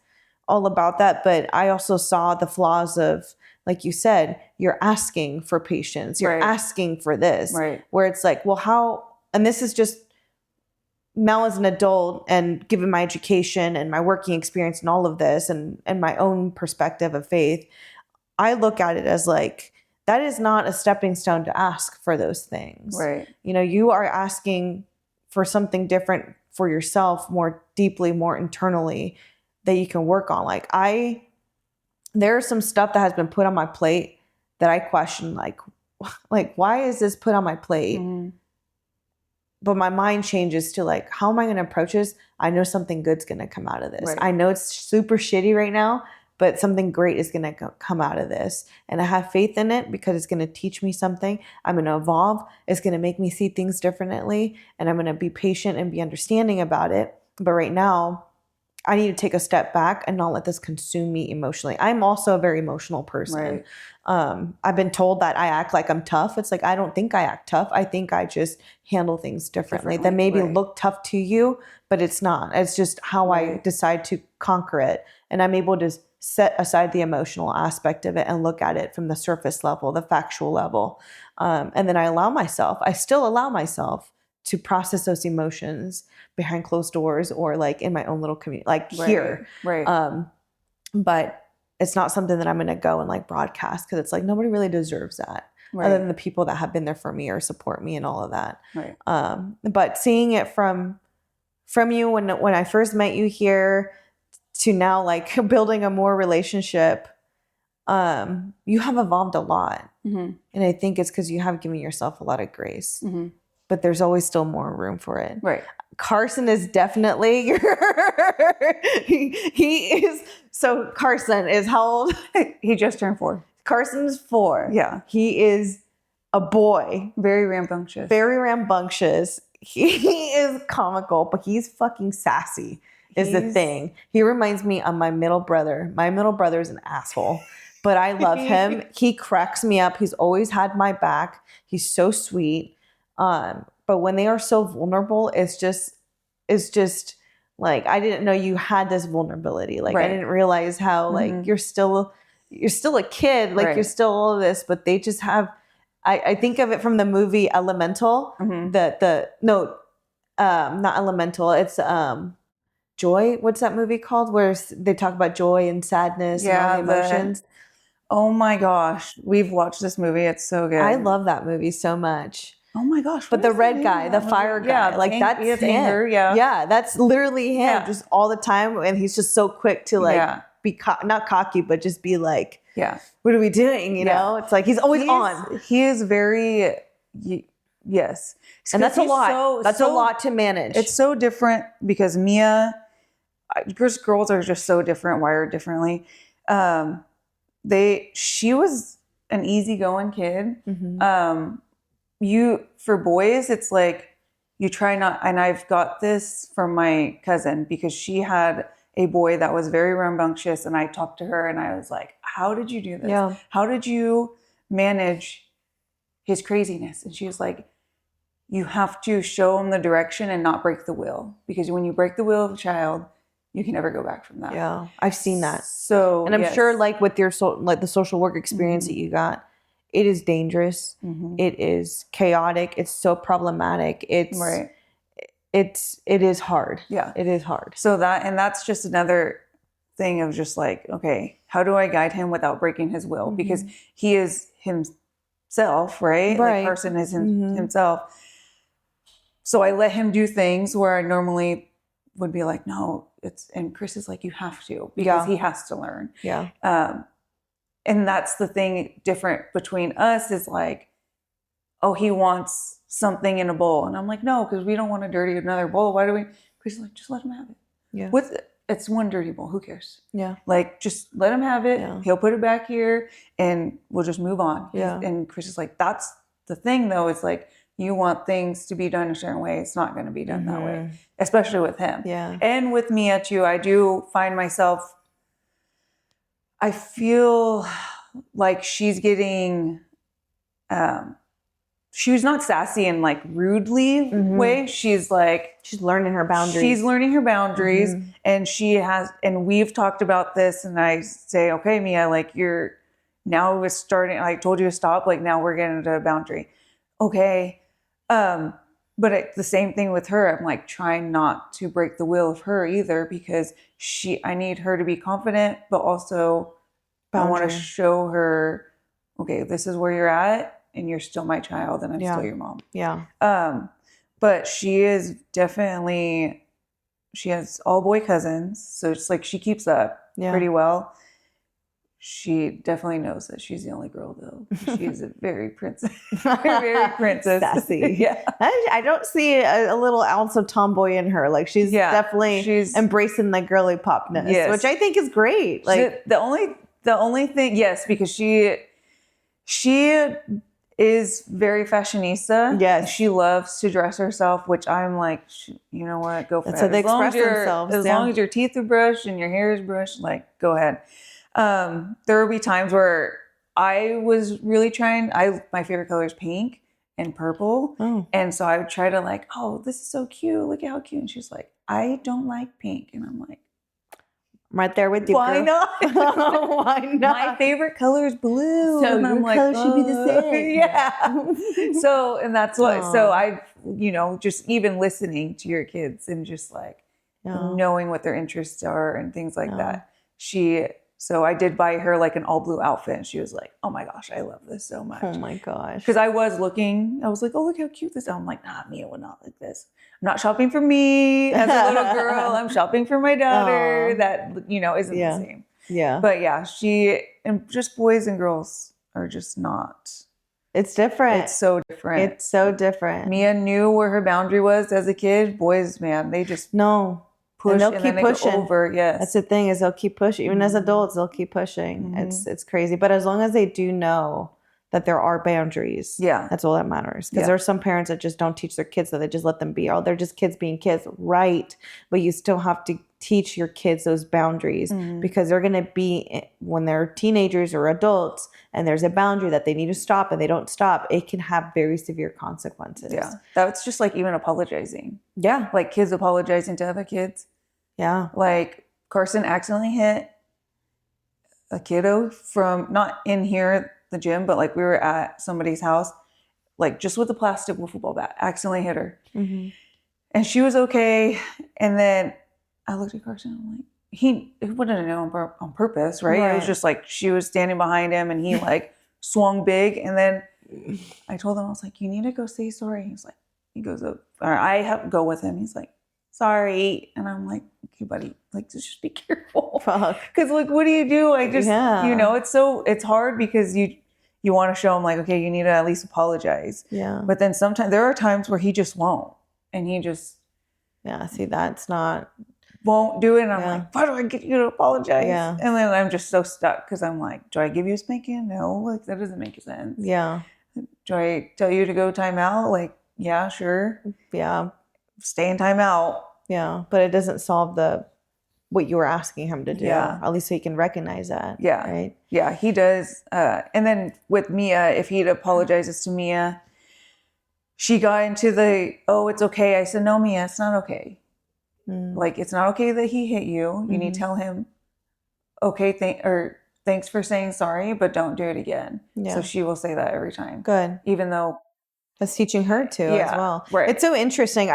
all about that. But I also saw the flaws of, like you said, you're asking for patience. You're asking for this. Right. Where it's like, well, how, and this is just now as an adult and given my education and my working experience and all of this and my own perspective of faith, I look at it as like, that is not a stepping stone to ask for those things. Right. You know, you are asking for something different for yourself, more deeply, more internally, that you can work on. Like there's some stuff that has been put on my plate that I question, like why is this put on my plate? But my mind changes to like, how am I going to approach this? I know something good's going to come out of this. Right. I know it's super shitty right now, but something great is going to come out of this. And I have faith in it because it's going to teach me something. I'm going to evolve. It's going to make me see things differently. And I'm going to be patient and be understanding about it. But right now, I need to take a step back and not let this consume me emotionally. I'm also a very emotional person. Right. I've been told that I act like I'm tough. It's like, I don't think I act tough. I think I just handle things differently. That maybe look tough to you, but it's not. It's just how I decide to conquer it. And I'm able to set aside the emotional aspect of it and look at it from the surface level, the factual level. And then I still allow myself to process those emotions behind closed doors or like in my own little community, like here. Right. But it's not something that I'm going to go and like broadcast because it's like nobody really deserves that other than the people that have been there for me or support me and all of that. Right. But seeing it from you when I first met you here to now like building a more relationship, you have evolved a lot. Mm-hmm. And I think it's because you have given yourself a lot of grace. Mm-hmm. But there's always still more room for it. Right. Carson is definitely he is. So Carson is how old? He just turned 4. Carson's 4. Yeah. He is a boy. Very rambunctious. Very rambunctious. He is comical, but he's fucking sassy is the thing. He reminds me of my middle brother. My middle brother is an asshole, but I love him. He cracks me up. He's always had my back. He's so sweet. But when they are so vulnerable, it's just like, I didn't know you had this vulnerability. Like I didn't realize how like you're still a kid, like you're still all of this, but they just have, I think of it from the movie Elemental, not Elemental. It's, Joy. What's that movie called? Where they talk about joy and sadness and all the emotions. Oh my gosh. We've watched this movie. It's so good. I love that movie so much. Oh my gosh. But the red guy, the fire guy, like that's him. Anger, yeah, that's literally him just all the time. And he's just so quick to like be not cocky, but just be like, what are we doing? You know, it's like he's always on. He is very, yes. And that's a lot. That's a lot to manage. It's so different because Mia, girls are just so different, wired differently. She was an easygoing kid. Mm-hmm. For boys, it's like you try not, and I've got this from my cousin because she had a boy that was very rambunctious, and I talked to her and I was like, how did you do this? Yeah. How did you manage his craziness? And she was like, you have to show him the direction and not break the will, because when you break the will of a child, you can never go back from that. Yeah, I've seen that. So, and I'm sure, like with your like the social work experience that you got, it is dangerous. It is chaotic. It's so problematic. It is hard. Yeah, it is hard. So that's just another thing of just like, okay, how do I guide him without breaking his will? Because he is himself, right? Like Carson is himself. So I let him do things where I normally would be like, no, and Chris is like, you have to, because he has to learn. Yeah. And that's the thing different between us is like, oh, he wants something in a bowl. And I'm like, no, because we don't want to dirty another bowl. Why do we? Chris is like, just let him have it. Yeah. It's one dirty bowl. Who cares? Yeah. Like, just let him have it. Yeah. He'll put it back here and we'll just move on. Yeah. And Chris is like, that's the thing though. It's like, you want things to be done a certain way. It's not going to be done that way, especially with him. Yeah. And with Mia too, I do find myself, I feel like she's getting, she was not sassy in like rudely way. She's like, she's learning her boundaries. She's learning her boundaries, and and we've talked about this. And I say, okay, Mia, like now it's starting. I told you to stop. Like now we're getting to a boundary. Okay. But the same thing with her. I'm like trying not to break the will of her either, because I need her to be confident, but also I want to show her, okay, this is where you're at and you're still my child and I'm still your mom. Yeah. But she is definitely, she has all boy cousins. So it's like, she keeps up pretty well. She definitely knows that she's the only girl, though. She's a very princess, very princess. Sassy. Yeah. I don't see a little ounce of tomboy in her. Like she's definitely embracing the girly popness, which I think is great. Like the only thing, yes, because she is very fashionista. Yes. She loves to dress herself, which I'm like, you know what, go for it. So they express themselves. As long as your teeth are brushed and your hair is brushed, like go ahead. There will be times where I was really trying, my favorite color is pink and purple. Oh. And so I would try to like, oh, this is so cute. Look at how cute. And she's like, I don't like pink. And I'm like, I'm right there with you. Why girl. not? Why not? My favorite color is blue. So and I'm your like, color should be the same. Yeah. So, and that's what, Aw. so I, just even listening to your kids and just like Yeah. knowing what their interests are and things like Yeah. that. So I did buy her like an all blue outfit and she was like, oh my gosh, I love this so much. Oh my gosh. Because I was like, oh, look how cute this is. I'm like, nah, Mia would not like this. I'm not shopping for me as a little girl. I'm shopping for my daughter Aw. that, isn't Yeah. the same. Yeah. But yeah, and just boys and girls are just not. It's different. It's so different. It's so different. Mia knew where her boundary was as a kid. Boys, man, they just No. push And they'll and keep then they pushing. go over. Yes. That's the thing is they'll keep pushing. Even as Mhm. adults, they'll keep pushing. Mhm. It's crazy. But as long as they do know that there are boundaries, Yeah. that's all that matters. Because Yeah. there are some parents that just don't teach their kids that they just let them be. Oh, they're just kids being kids. Right. But you still have to teach your kids those boundaries Mhm. because they're going to be, when they're teenagers or adults and there's a boundary that they need to stop and they don't stop, it can have very severe consequences. Yeah. That's just like even apologizing. Yeah. Like kids apologizing to other kids. Yeah. Like Carson accidentally hit a kiddo from not in here, the gym, but like we were at somebody's house, like just with a plastic wiffle ball bat, accidentally hit her. Mm-hmm. And she was okay. And then I looked at Carson, I'm like, he wouldn't have known on purpose, right? It was Right. just like she was standing behind him and he like swung big. And then I told him, I was like, you need to go say sorry. He goes, or I have to go with him. He's like, sorry. And I'm like, okay, buddy, like just be careful. Fuck. Because like, what do you do? I just, Yeah. it's hard because you want to show him like, okay, you need to at least apologize. Yeah. But then sometimes there are times where he just won't. And he just Yeah. See, that's not. won't do it. And I'm Yeah. like, why do I get you to apologize? Yeah. And then I'm just so stuck because I'm like, do I give you a spanking? No, like that doesn't make sense. Yeah. Do I tell you to go time out? Like, yeah, sure. Yeah. Stay in time out. Yeah. But it doesn't solve what you were asking him to do. Yeah. At least so he can recognize that. Yeah. Right. Yeah, he does. And then with Mia, if he apologizes to Mia, she got into oh, it's okay. I said, no, Mia, it's not okay. Mm. Like, it's not okay that he hit you. You need to tell him, okay, thanks for saying sorry, but don't do it again. Yeah. So she will say that every time. Good. Even though, That's teaching her too as Yeah, well. right. It's so interesting.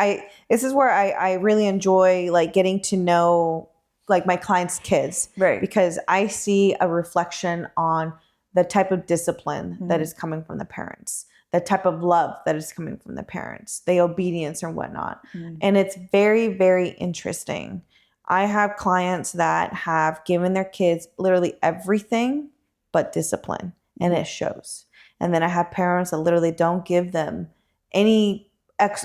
This is where I really enjoy like getting to know like my clients' kids. right. Because I see a reflection on the type of discipline that Mhm. is coming from the parents, the type of love that is coming from the parents, the obedience and whatnot. Mhm. And it's very, very interesting. I have clients that have given their kids literally everything but discipline, and it shows. And then I have parents that literally don't give them any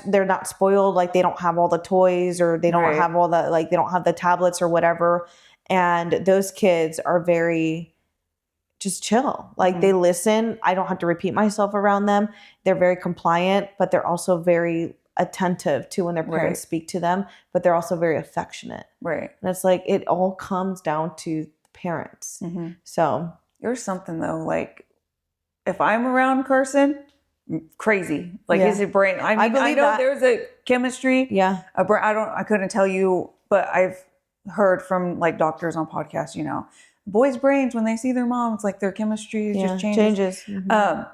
they're not spoiled, like they don't have all the toys or they don't Right. have all the, like they don't have the tablets or whatever. And those kids are very just chill. Like they listen. I don't have to repeat myself around them. They're very compliant, but they're also very attentive to when their parents Right. speak to them, but they're also very affectionate. Right. And it's like, it all comes down to the parents. Mm-hmm. So There's something though, like if I'm around Carson, crazy. Like Yeah. his brain. I mean, I believe know that. there's a chemistry. yeah, I couldn't tell you, but I've heard from like doctors on podcasts, boys' brains when they see their moms, like their chemistry just changes. Mhm.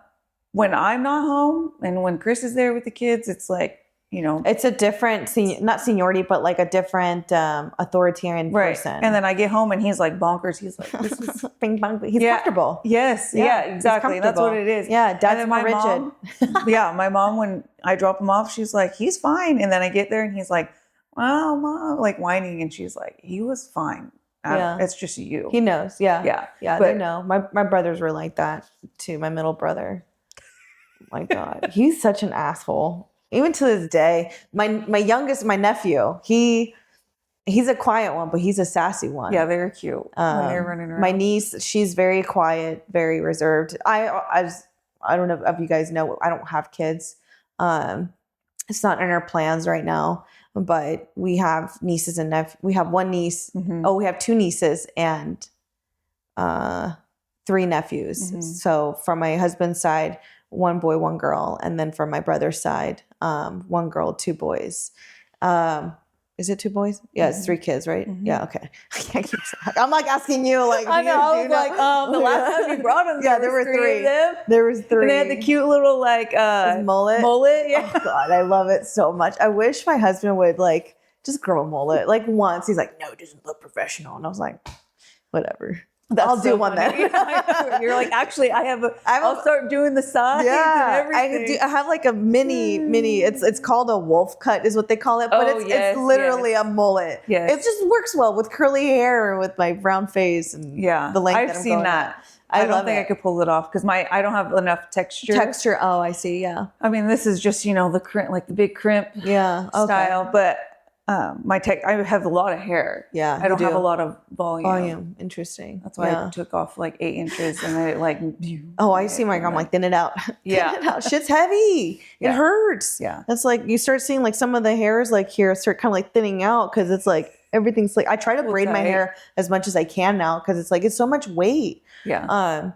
When I'm not home and when Chris is there with the kids, it's like, It's a different, not seniority, but like a different authoritarian right. person. And then I get home and he's like bonkers. He's like, this is Bing bong. He's Yeah. comfortable. yes, Yeah, yeah, he's exactly. That's what it is. Yeah, And dad's then more rigid. yeah, my mom, when I drop him off, she's like, he's fine. And then I get there and he's like, wow, mom, like whining. And she's like, he was fine. Yeah. It's just you. He knows. Yeah. yeah. Yeah, they But- know. My brothers were like that too. My middle brother. My God, he's such an asshole. Even to this day, my youngest, my nephew, he's a quiet one, but he's a sassy one. Yeah, they're cute when they're running around. My niece, she's very quiet, very reserved. I don't know if you guys know, I don't have kids. It's not in our plans right now, but we have nieces and nephews. We have one niece. Mhm. Oh, we have two nieces and 3 nephews. Mhm. So from my husband's side, 1 boy, 1 girl, and then from my brother's side, 1 girl, 2 boys. Is it 2 boys? Yeah, it's 3 kids, right? Mhm. Yeah, okay. I'm like asking you, like, I know. I was like, the last time you brought them, Yeah, there were 3 of them. There was 3. And they had the cute little like His mullet. Yeah. Oh God, I love it so much. I wish my husband would like just grow a mullet like once. He's like, no, it doesn't look professional, and I was like, whatever. I'll do one funny. then. You're like, actually, I'll start doing the sides and everything. I have like a mini. It's called a wolf cut, is what they call it, but it's literally a mullet. Yes. It just works well with curly hair, with my brown face, and the length. I've seen that. I don't think I could pull it off because I don't have enough texture. Oh, I see. Yeah. I mean, this is just the crimp, like the big crimp. Yeah. Style, but I have a lot of hair. Yeah. I don't have a lot of volume. Interesting. That's why I took off like 8 inches and I like. Oh, I see my girl. I'm like, thin it out. Yeah. Thin it out. Shit's heavy. It hurts. Yeah. That's like, you start seeing like some of the hairs like here start kind of like thinning out because it's like everything's like, I try to braid my hair as much as I can now because it's like, it's so much weight. Yeah.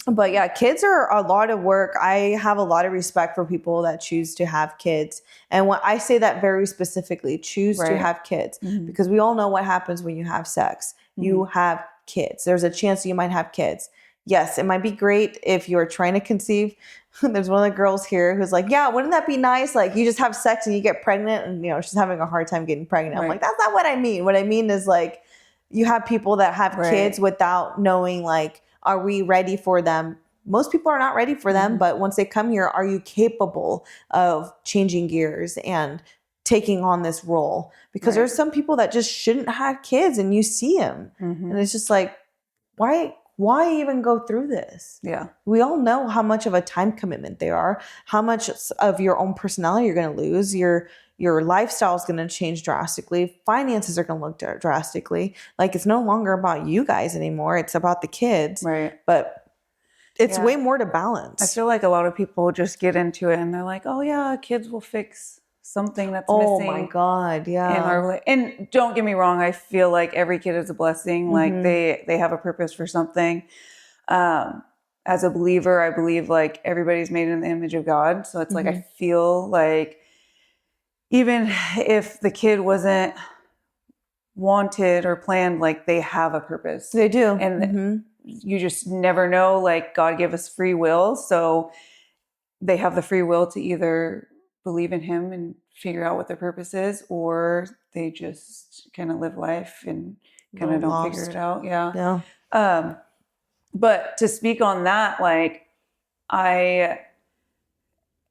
But yeah, kids are a lot of work. I have a lot of respect for people that choose to have kids. And when I say that very specifically, choose to have kids, because we all know what happens when you have sex. You have kids. There's a chance you might have kids. Yes, it might be great if you're trying to conceive. There's one of the girls here who's like, yeah, wouldn't that be nice? Like you just have sex and you get pregnant and, she's having a hard time getting pregnant. I'm like, that's not what I mean. What I mean is like, you have people that have kids without knowing like, are we ready for them? Most people are not ready for them, but once they come here, are you capable of changing gears and taking on this role? Because there's some people that just shouldn't have kids and you see them. And it's just like, why even go through this? Yeah. We all know how much of a time commitment they are, how much of your own personality you're going to lose. Your lifestyle is going to change drastically. Finances are going to look drastically. Like it's no longer about you guys anymore. It's about the kids. Right. But it's way more to balance. I feel like a lot of people just get into it and they're like, oh yeah, kids will fix something that's missing. Oh my God. Yeah. And don't get me wrong. I feel like every kid is a blessing. Like they have a purpose for something. As a believer, I believe like everybody's made in the image of God. So it's like, I feel like, even if the kid wasn't wanted or planned, like they have a purpose. They do. And you just never know, like God gave us free will. So they have the free will to either believe in him and figure out what their purpose is, or they just kind of live life and kind of don't figure it out. Yeah. But to speak on that, like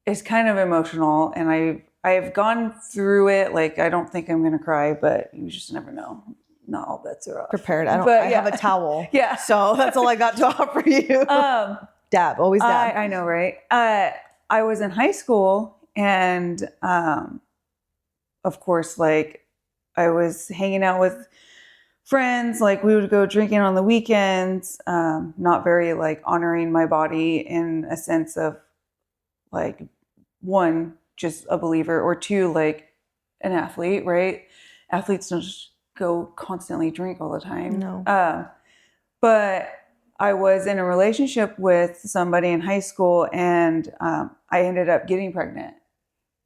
it's kind of emotional and I've gone through it. Like, I don't think I'm going to cry, but you just never know. Not all bets are off. Prepared. I have a towel. Yeah. So that's all I got to offer you. Dab. Always dab. I know, right? I was in high school and, of course, like I was hanging out with friends. Like we would go drinking on the weekends, not very like honoring my body in a sense of like, one, just a believer, or two, like an athlete, right? Athletes don't just go constantly drink all the time. No. But I was in a relationship with somebody in high school and I ended up getting pregnant.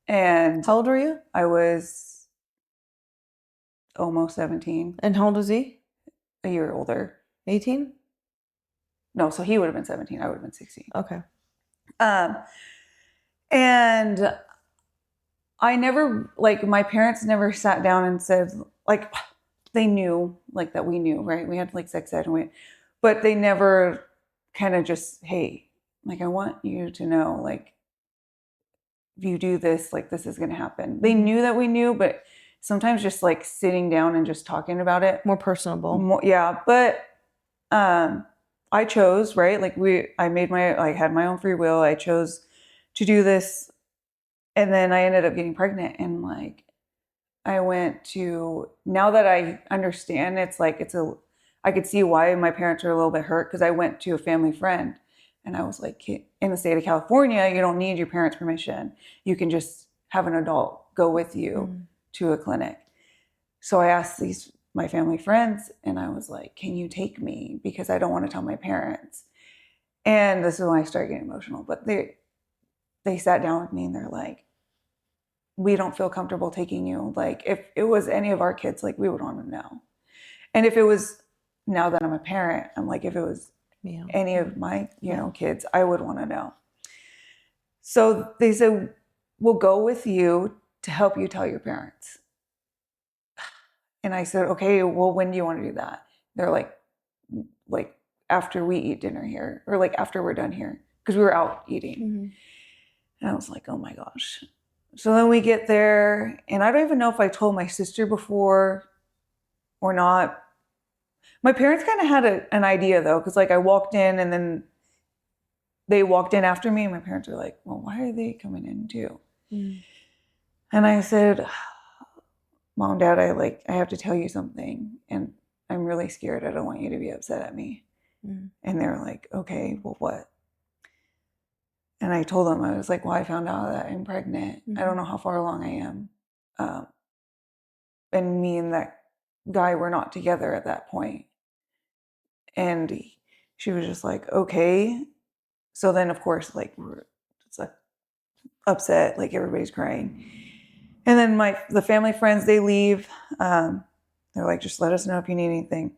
And how old were you? I was almost 17. And how old was he? A year older. 18? No, so he would have been 17. I would have been 16. Okay. And I never, like, my parents never sat down and said, like, they knew, like, that we knew, right? We had, like, sex ed, but they never kind of just, hey, like, I want you to know, like, if you do this, like, this is going to happen. They knew that we knew, but sometimes just, like, sitting down and just talking about it. More personable. Yeah, but I chose, right? Like, I had my own free will. I chose to do this. And then I ended up getting pregnant and like, I went to, now that I understand, it's like, I could see why my parents are a little bit hurt because I went to a family friend and I was like, in the state of California, you don't need your parents' permission. You can just have an adult go with you to a clinic. So I asked my family friends and I was like, can you take me? Because I don't want to tell my parents. And this is when I started getting emotional, but they sat down with me and they're like, we don't feel comfortable taking you. Like if it was any of our kids, like we would want to know. And if it was, now that I'm a parent, I'm like, if it was any of my, you know, kids, I would want to know. So they said, we'll go with you to help you tell your parents. And I said, okay, well, when do you want to do that? They're like after we eat dinner here, or like after we're done here, because we were out eating. And I was like, oh my gosh. So then we get there, and I don't even know if I told my sister before or not. My parents kind of had an idea though, because like I walked in and then they walked in after me, and my parents were like, well, why are they coming in too? And I said, Mom, Dad, I have to tell you something, and I'm really scared. I don't want you to be upset at me. And they were like, okay, well, what? And I told them, I was like, well, I found out that I'm pregnant. I don't know how far along I am. And me and that guy were not together at that point. And she was just like, okay. So then, of course, like, it's like upset, like everybody's crying. And then the family friends, they leave. They're like, just let us know if you need anything.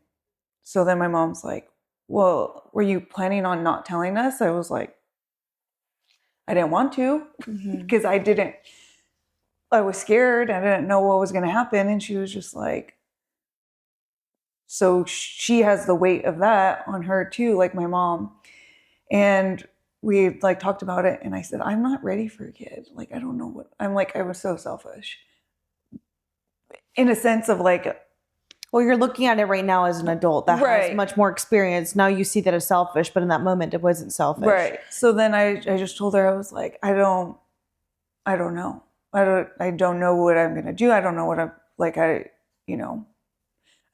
So then my mom's like, well, were you planning on not telling us? I was like, I didn't want to, because I was scared. I didn't know what was going to happen. And she was just like, so she has the weight of that on her too, like my mom. And we like talked about it, and I said, I'm not ready for a kid. Like, I don't know what, I'm like, I was so selfish. In a sense of like, well, you're looking at it right now as an adult that has much more experience. Now you see that as selfish, but in that moment it wasn't selfish. Right. So then I just told her, I was like, I don't know. I don't know what I'm going to do. I don't know what I'm like,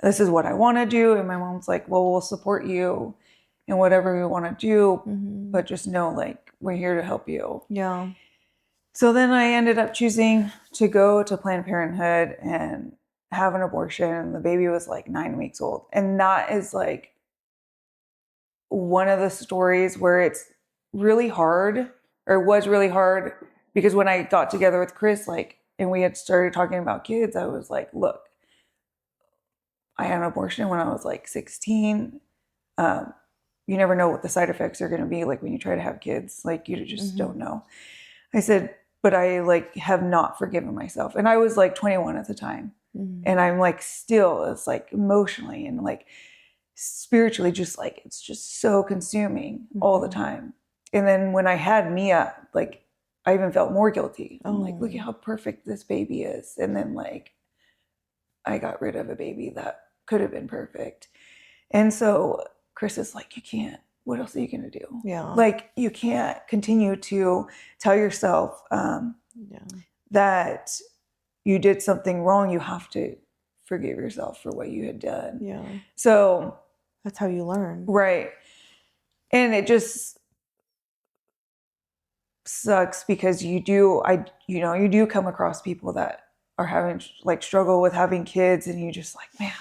this is what I want to do. And my mom's like, well, we'll support you in whatever you want to do, but just know, like, we're here to help you. Yeah. So then I ended up choosing to go to Planned Parenthood and have an abortion. The baby was like 9 weeks old. And that is like one of the stories where it's really hard, or was really hard, because when I got together with Chris, like, and we had started talking about kids, I was like, look, I had an abortion when I was like 16. You never know what the side effects are going to be like when you try to have kids. Like, you just don't know. I said, but I like have not forgiven myself. And I was like 21 at the time. And I'm like, still, it's like emotionally and like spiritually, just like, it's just so consuming all the time. And then when I had Mia, like, I even felt more guilty. I'm like, look at how perfect this baby is. And then like, I got rid of a baby that could have been perfect. And so Chris is like, you can't, what else are you going to do? Yeah. Like, you can't continue to tell yourself that you did something wrong. You have to forgive yourself for what you had done. Yeah. So that's how you learn. Right. And it just sucks because you do come across people that are having like struggle with having kids, and you just like, man,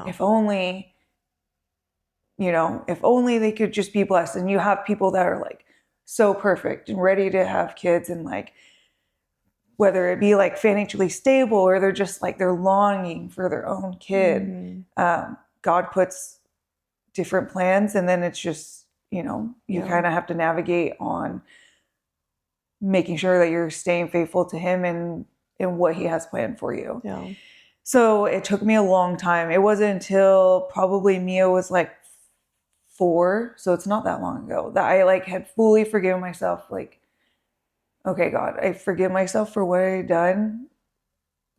if only they could just be blessed. And you have people that are like so perfect and ready to have kids, and like, whether it be like financially stable, or they're just like, they're longing for their own kid. God puts different plans, and then it's just, you kind of have to navigate on making sure that you're staying faithful to him and what he has planned for you. Yeah. So it took me a long time. It wasn't until probably Mia was like 4, so it's not that long ago, that I like had fully forgiven myself. Like, okay, God, I forgive myself for what I had done,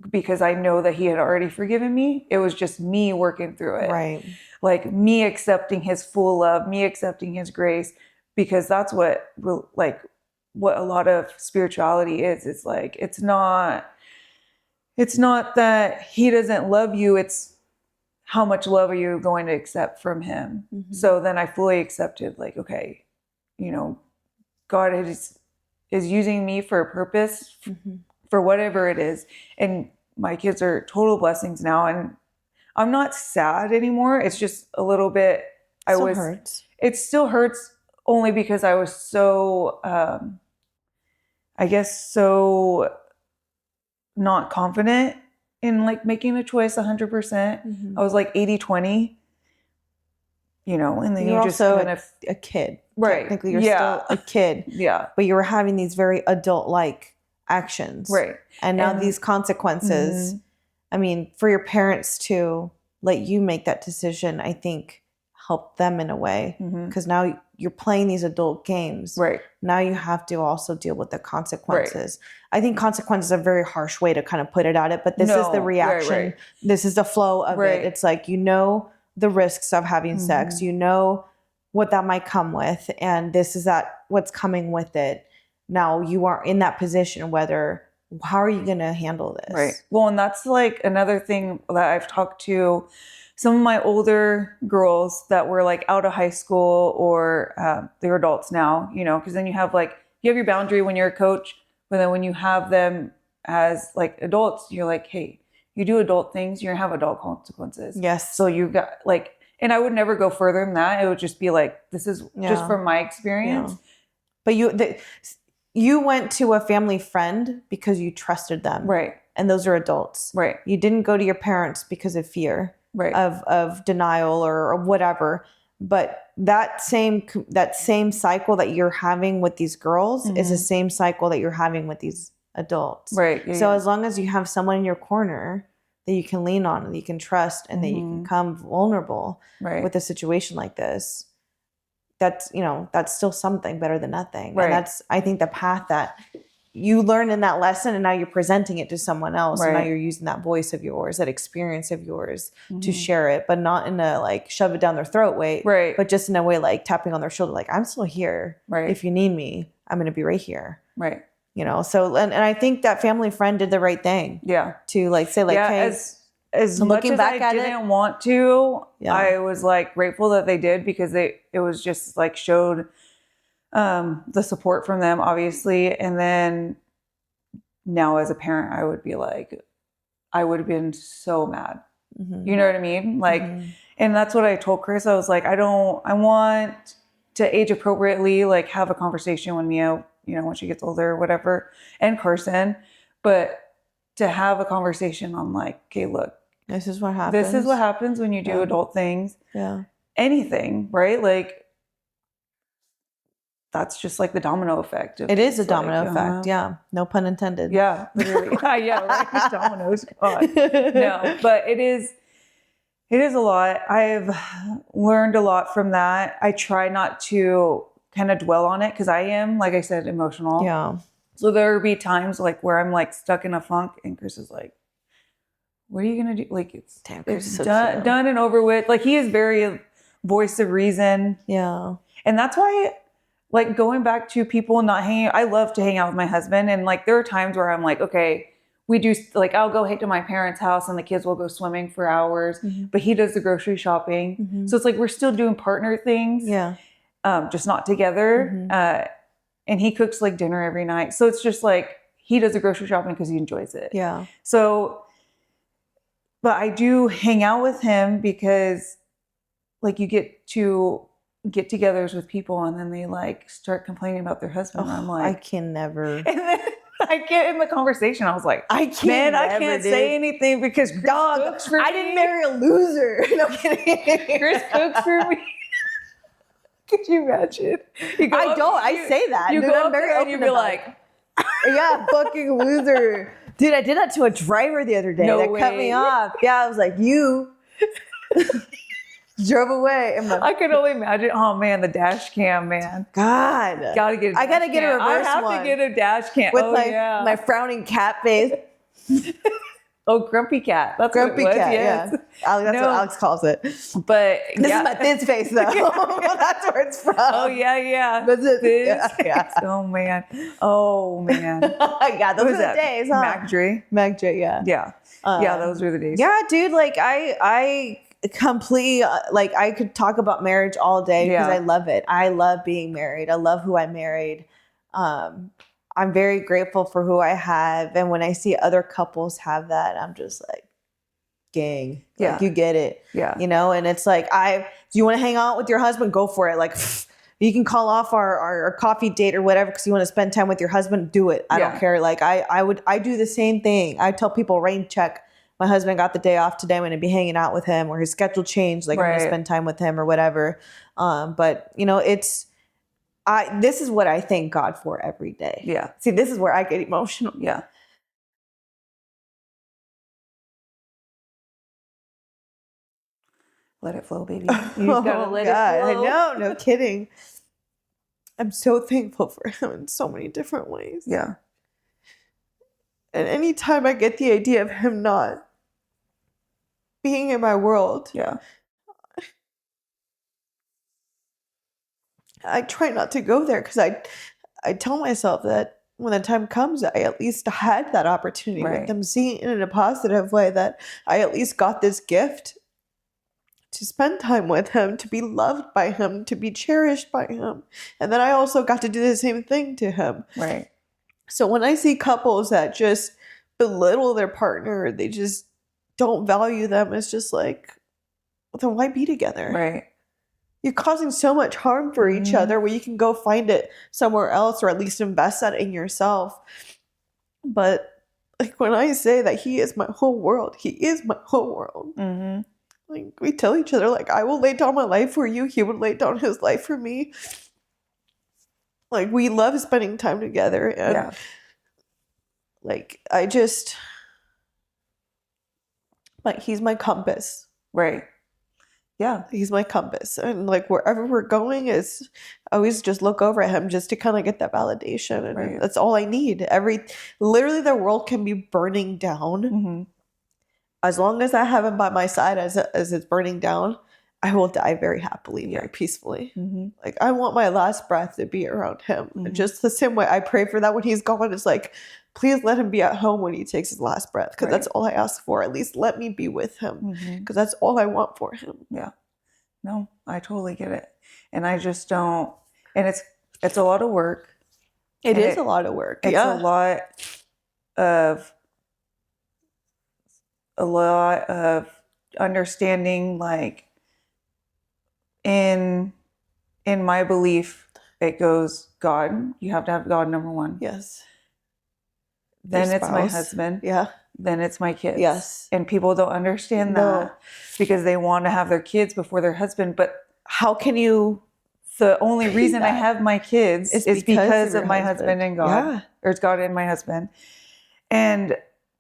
because I know that he had already forgiven me. It was just me working through it. Right. Like, me accepting his full love, me accepting his grace, because that's what a lot of spirituality is. It's like, it's not that he doesn't love you. It's how much love are you going to accept from him? So then I fully accepted, like, okay, God is using me for a purpose, for whatever it is. And my kids are total blessings now. And I'm not sad anymore. It's just a little bit, hurts. It still hurts, only because I was so, so not confident in like making a choice 100%. Mm-hmm. I was like 80-20, you know, and then you're you just also kind of a kid. Right. Technically, you're Yeah. still a kid. Yeah. But you were having these very adult-like actions. Right. And now And- these consequences, I mean, for your parents to let you make that decision, I think helped them in a way. Because now you're playing these adult games. Right. Now you have to also deal with the consequences. Right. I think consequences are a very harsh way to kind of put it at it, but this is the reaction. Right. This is the flow of it. It's like, you know, the risks of having sex, you know what that might come with, and this is what's coming with it. Now you are in that position, how are you going to handle this? Right. Well, and that's like another thing that I've talked to some of my older girls that were like out of high school or they're adults now, you know, because then you have your boundary when you're a coach, but then when you have them as like adults, you're like, hey, you do adult things, you're gonna have adult consequences. Yes. So you got and I would never go further than that. It would just be like, this is just from my experience. Yeah. But you went to a family friend because you trusted them. Right. And those are adults. Right. You didn't go to your parents because of fear. Right. Of denial or whatever. But that same cycle that you're having with these girls is the same cycle that you're having with these adults. Right. Yeah, so as long as you have someone in your corner that you can lean on, that you can trust, and that you can come vulnerable with a situation like this, that's still something better than nothing. Right. And that's, I think, the path that you learn in that lesson, and now you're presenting it to someone else. Right. And now you're using that voice of yours, that experience of yours to share it, but not in a shove it down their throat way, right? But just in a way tapping on their shoulder, I'm still here. Right. If you need me, I'm going to be right here. Right. So, and I think that family friend did the right thing. Yeah. To say hey, as much as I didn't want to, I was grateful that they did, because it was just showed the support from them, obviously. And then now as a parent, I would be I would have been so mad. You know what I mean? And that's what I told Chris. I was I want to age appropriately, have a conversation with Mia, when she gets older or whatever, and Carson, but to have a conversation on okay, look, this is what happens. This is what happens when you do adult things. Yeah. Anything, right? That's just the domino effect. It is a domino effect. Yeah. No pun intended. Yeah. Literally. Yeah. Right. Dominoes. God. No, but it is a lot. I've learned a lot from that. I try not to kind of dwell on it, because I am, like I said, emotional. Yeah. So there will be times where I'm stuck in a funk, and Chris is what are you going to do? It's so done and over with. He is very voice of reason. Yeah. And that's why, going back to people not hanging, I love to hang out with my husband. And there are times where I'm okay, we do, I'll go hit to my parents' house and the kids will go swimming for hours, but he does the grocery shopping. So it's we're still doing partner things. Yeah. Just not together. And he cooks dinner every night. So it's just he does the grocery shopping because he enjoys it. Yeah. So, but I do hang out with him because you get to get-togethers with people, and then they start complaining about their husband. Oh, I'm I can never. And then I get in the conversation. I was I can't say anything because Chris cooks for me. I didn't marry a loser. No kidding. Chris cooks for me. Could you imagine? I say that. You go up there and you be yeah, fucking loser. Dude, I did that to a driver the other day. That cut me off. Yeah, I was you drove away. I could only imagine. Oh man, the dash cam, man. God. Gotta get a reverse one. I have to get a dash cam. With my frowning cat face. Oh, grumpy cat. That's grumpy what it was. Cat. Yes. Yeah, that's what Alex calls it. But this is my thin's face, though. That's where it's from. Oh yeah. That's it. Yeah. Oh man. Yeah, those were the days, huh? Mac Dre, yeah. Yeah. Those were the days. Yeah, dude. I completely I could talk about marriage all day because I love it. I love being married. I love who I married. I'm very grateful for who I have. And when I see other couples have that, I'm just gang. You get it. Yeah. And it's do you want to hang out with your husband? Go for it. You can call off our coffee date or whatever because you want to spend time with your husband. Do it. I don't care. Like I do the same thing. I tell people rain check. My husband got the day off today. I'm going to be hanging out with him, or his schedule changed. Like I'm going to spend time with him or whatever. But you know, this is what I thank God for every day. Yeah. See, this is where I get emotional. Yeah. Let it flow, baby. You just gotta let it flow. I know. No kidding. I'm so thankful for him in so many different ways. Yeah. And anytime I get the idea of him not being in my world, yeah, I try not to go there because I tell myself that when the time comes, I at least had that opportunity with them, seeing it in a positive way, that I at least got this gift to spend time with him, to be loved by him, to be cherished by him. And then I also got to do the same thing to him. Right. So when I see couples that just belittle their partner, they just don't value them, it's just like, well, then why be together? Right. You're causing so much harm for each other where you can go find it somewhere else, or at least invest that in yourself. But like when I say that he is my whole world, he is my whole world. Mm-hmm. Like we tell each other, like, I will lay down my life for you. He would lay down his life for me. Like we love spending time together. And like, like he's my compass. Right. Yeah. He's my compass. And like wherever we're going I always just look over at him just to kind of get that validation. And that's all I need. Literally the world can be burning down. Mm-hmm. As long as I have him by my side as it's burning down, I will die very happily, very peacefully. Mm-hmm. Like I want my last breath to be around him. And just the same way I pray for that when he's gone. It's like, please let him be at home when he takes his last breath. Because that's all I ask for. At least let me be with him. Because that's all I want for him. Yeah. No, I totally get it. And I just don't. And it's a lot of work. It is a lot of work. It's a lot of understanding, like in my belief, it goes God. You have to have God number one. Yes. Then it's my husband. Yeah. Then it's my kids. Yes. And people don't understand that because they want to have their kids before their husband. But how can you? The only reason I have my kids is because of my husband and God. Yeah. Or it's God and my husband. And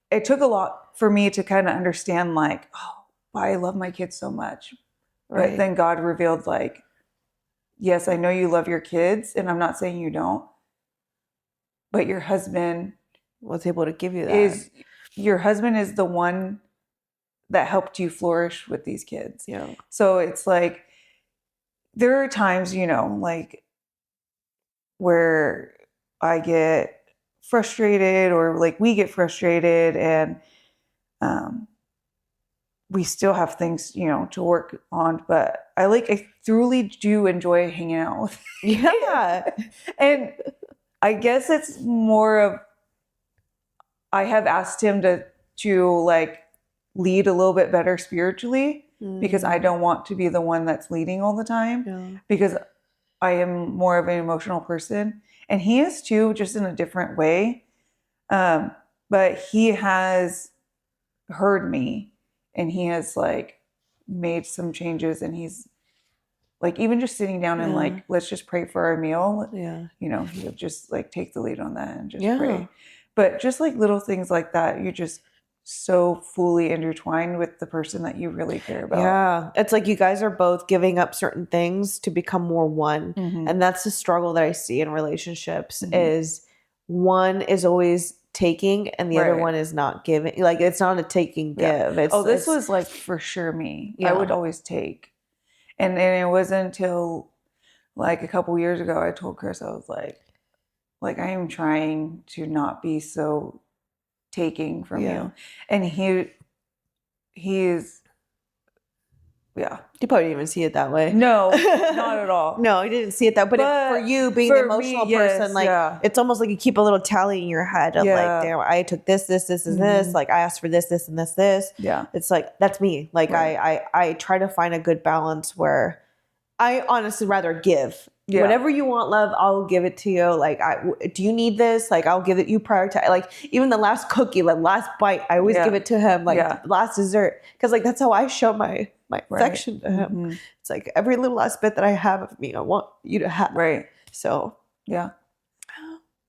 it took a lot for me to kind of understand, like, oh, why I love my kids so much. Right. But then God revealed, like, yes, I know you love your kids, and I'm not saying you don't, but your husband was able to give you that. Your husband is the one that helped you flourish with these kids. Yeah. So it's like, there are times, like where I get frustrated, or like we get frustrated, and we still have things, to work on, but I truly do enjoy hanging out with him. Yeah. And I guess it's more of, I have asked him to like lead a little bit better spiritually, because I don't want to be the one that's leading all the time, because I am more of an emotional person, and he is too, just in a different way. But he has heard me, and he has like made some changes, and he's like, even just sitting down and like, let's just pray for our meal. Yeah. He'll just like take the lead on that and just pray. But just like little things like that, you just so fully intertwined with the person that you really care about. Yeah. It's like you guys are both giving up certain things to become more one. Mm-hmm. And that's the struggle that I see in relationships, is one is always taking and the other one is not giving. Like it's not a taking give. This was like for sure me. Yeah. I would always take. And it wasn't until like a couple years ago I told Chris, I was like I am trying to not be so taking from you. And he is, you probably didn't even see it that way. No, not at all. No, he didn't see it that. But for you being an emotional person, like it's almost like you keep a little tally in your head of like, damn, I took this, and this. Like I asked for this, and this. Yeah, it's like that's me. Like I try to find a good balance where I honestly rather give. Yeah. Whatever you want, love, I'll give it to you. Like, do you need this? Like, I'll give it. You prioritize. Like, even the last cookie, like last bite, I always give it to him. Like, last dessert, because like that's how I show my affection to him. Mm-hmm. It's like every little last bit that I have of me, I want you to have. Right. So yeah,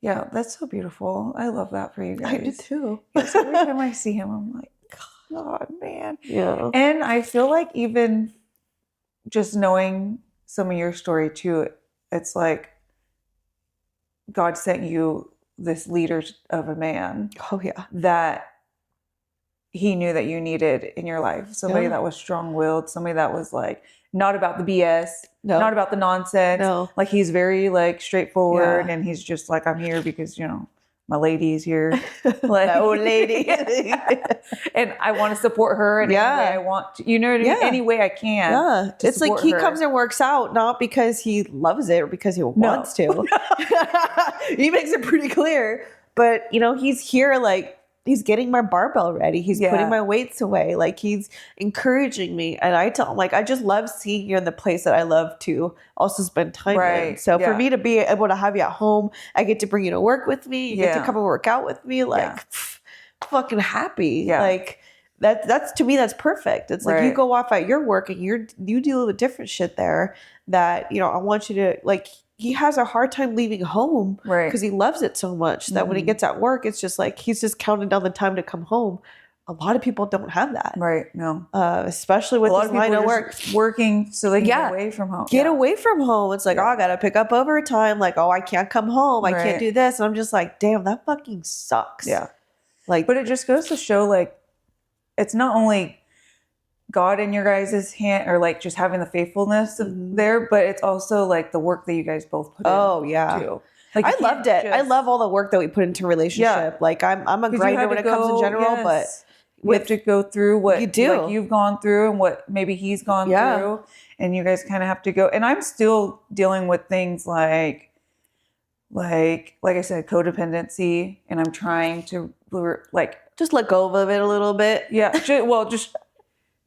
that's so beautiful. I love that for you guys. I do too. Yes, every time I see him, I'm like, God, man. Yeah. And I feel like even just knowing some of your story too, it's like God sent you this leader of a man. Oh yeah. That he knew that you needed in your life. Somebody that was strong-willed, somebody that was like not about the BS, not about the nonsense. No. Like he's very like straightforward and he's just like, I'm here because, my lady's here. Like that old lady. And I want to support her in any way I want to, any way I can. Yeah. It's like he comes and works out not because he loves it or because he wants to. He makes it pretty clear. But, he's here like, he's getting my barbell ready. He's putting my weights away. Like he's encouraging me. And I tell him like, I just love seeing you in the place that I love to also spend time in. So for me to be able to have you at home, I get to bring you to work with me. You get to come and work out with me. Like fucking happy. Yeah. Like that's to me, that's perfect. It's like you go off at your work and you deal with different shit there that, I want you to like, he has a hard time leaving home because he loves it so much that when he gets at work, it's just like he's just counting down the time to come home. A lot of people don't have that. Right. No. Especially with this line of work. Working so they can get away from home. Get away from home. It's like, I got to pick up overtime. Like, I can't come home. I can't do this. And I'm just like, damn, that fucking sucks. Yeah. Like, but it just goes to show like, it's not only God in your guys' hand or like just having the faithfulness there, but it's also like the work that you guys both put in. Oh yeah. Too. Like I loved it. I love all the work that we put into relationship. Yeah. Like I'm a grinder when it comes in general, but we have to go through what you do. Like you've gone through and what maybe he's gone through, and you guys kind of have to go. And I'm still dealing with things like I said, codependency, and I'm trying to like just let go of it a little bit. Yeah. Just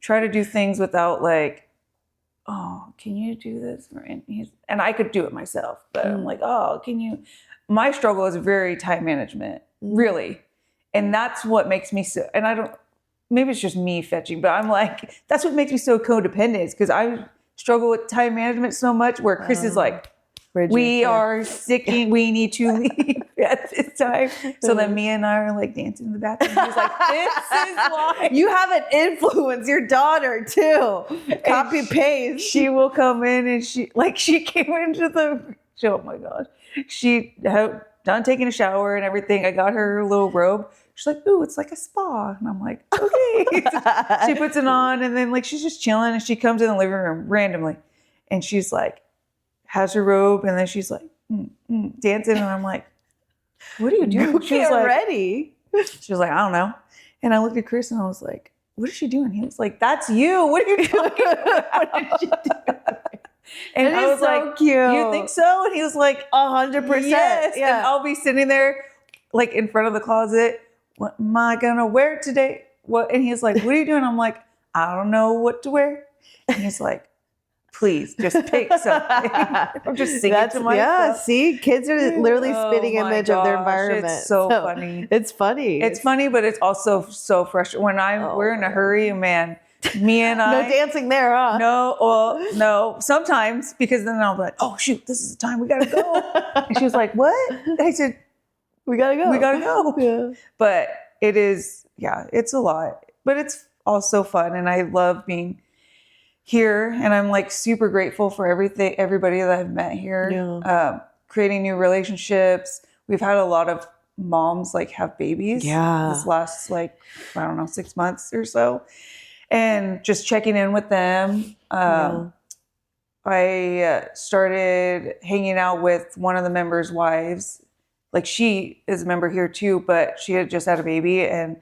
try to do things without like, oh, can you do this? And I could do it myself, but I'm like, oh, can you? My struggle is very time management, really. And that's what makes me so, and I don't, maybe it's just me fetching, but I'm like, that's what makes me so codependent is because I struggle with time management so much where Chris is like, we are sick and we need to leave at this time. So then me and I are like dancing in the bathroom. He's like, this is why. You have an influence, your daughter too. Copy paste. She will come in and she came into the, oh my gosh. She had done taking a shower and everything. I got her little robe. She's like, ooh, it's like a spa. And I'm like, okay. She puts it on and then like she's just chilling and she comes in the living room randomly. And she's like, has her robe, and then she's like dancing, and I'm like, "What are you doing?" She's like, ready. She was like, "I don't know." And I looked at Chris, and I was like, "What is she doing?" He was like, "That's you. What are you doing? What did you do?" And I was so like, "Cute. You think so?" And he was like, 100%. Yes. Yeah. And I'll be sitting there, like in front of the closet. What am I gonna wear today? What? And he's like, "What are you doing?" I'm like, "I don't know what to wear." And he's like, please just pick something. I'm just singing to myself. Yeah, see, kids are literally spitting image of their environment. It's so funny. It's funny. It's funny, but it's also so frustrating. When we're in a hurry, man, me and I. No dancing there, huh? No. Sometimes, because then I'll be like, oh, shoot, this is the time we got to go. And she was like, what? I said, we got to go. We got to go. Yeah. But it is, it's a lot. But it's also fun. And I love being here, and I'm like super grateful for everybody that I've met here. Creating new relationships. We've had a lot of moms like have babies. This last 6 months or so, and just checking in with them. I started hanging out with one of the members' wives. Like she is a member here too, but she had just had a baby, and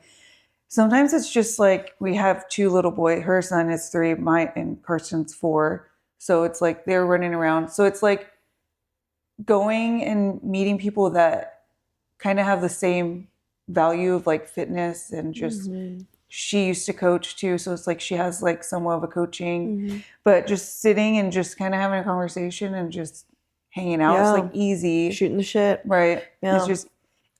sometimes it's just like we have two little boys. Her son is 3, and Carson's 4. So it's like they're running around. So it's like going and meeting people that kind of have the same value of like fitness and just she used to coach too. So it's like she has like somewhat of a coaching, Mm-hmm. but just sitting and just kind of having a conversation and just hanging out. Yeah. It's like easy. Shooting the shit. Right. Yeah. It's just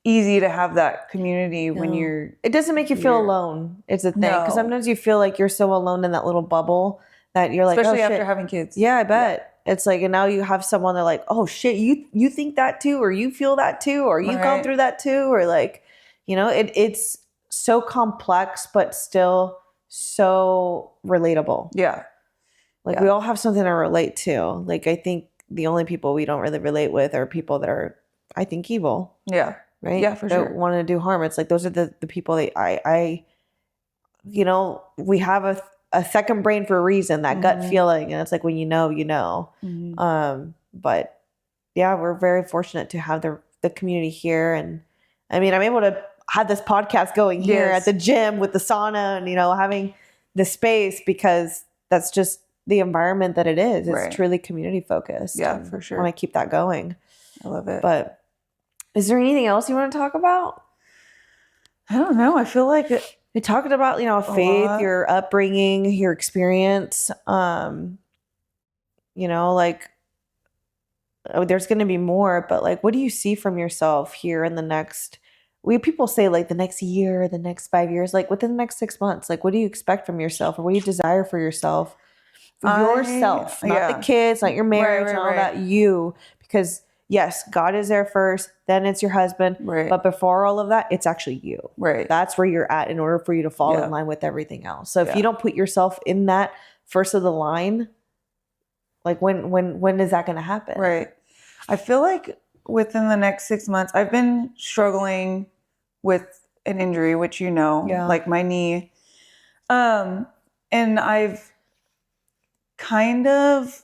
easy to have that community when you're. It doesn't make you feel alone. It's a thing. Because No. sometimes you feel like you're so alone in that little bubble that you're like, Especially oh, after shit. having kids. Yeah, I bet. It's like, and now you have someone that like, oh shit, you think that too, or you feel that too, or you've gone Right. through that too, or like, you know, it's so complex, but still so relatable. Yeah. Like Yeah. we all have something to relate to. Like I think the only people we don't really relate with are people that are, I think, evil. Yeah. Right? Yeah, for that sure. want to do harm. It's like those are the people that I you know, we have a second brain for a reason, that gut feeling, and it's like when you know, you know. But yeah, we're very fortunate to have the community here, and I mean, I'm able to have this podcast going here Yes. at the gym with the sauna, and you know, having the space because that's just the environment that it is. It's Right. truly community focused. Yeah, and for sure. I want to keep that going. I love it. But is there anything else you want to talk about? I don't know. I feel like We talked about, you know, faith, lot. your upbringing, your experience. You know, like there's going to be more, but like, what do you see from yourself here in the next? People say like the next year, the next 5 years, like within the next 6 months. Like, what do you expect from yourself, or what do you desire for yourself? For yourself, not the kids, not your marriage, Right, not all right. that. You, because yes, God is there first, then it's your husband, Right. but before all of that, it's actually you. Right. That's where you're at in order for you to fall Yeah. in line with everything else. So if Yeah. you don't put yourself in that first of the line, like when is that going to happen? Right. I feel like within the next 6 months, I've been struggling with an injury, which you know, Yeah. like my knee. And I've kind of,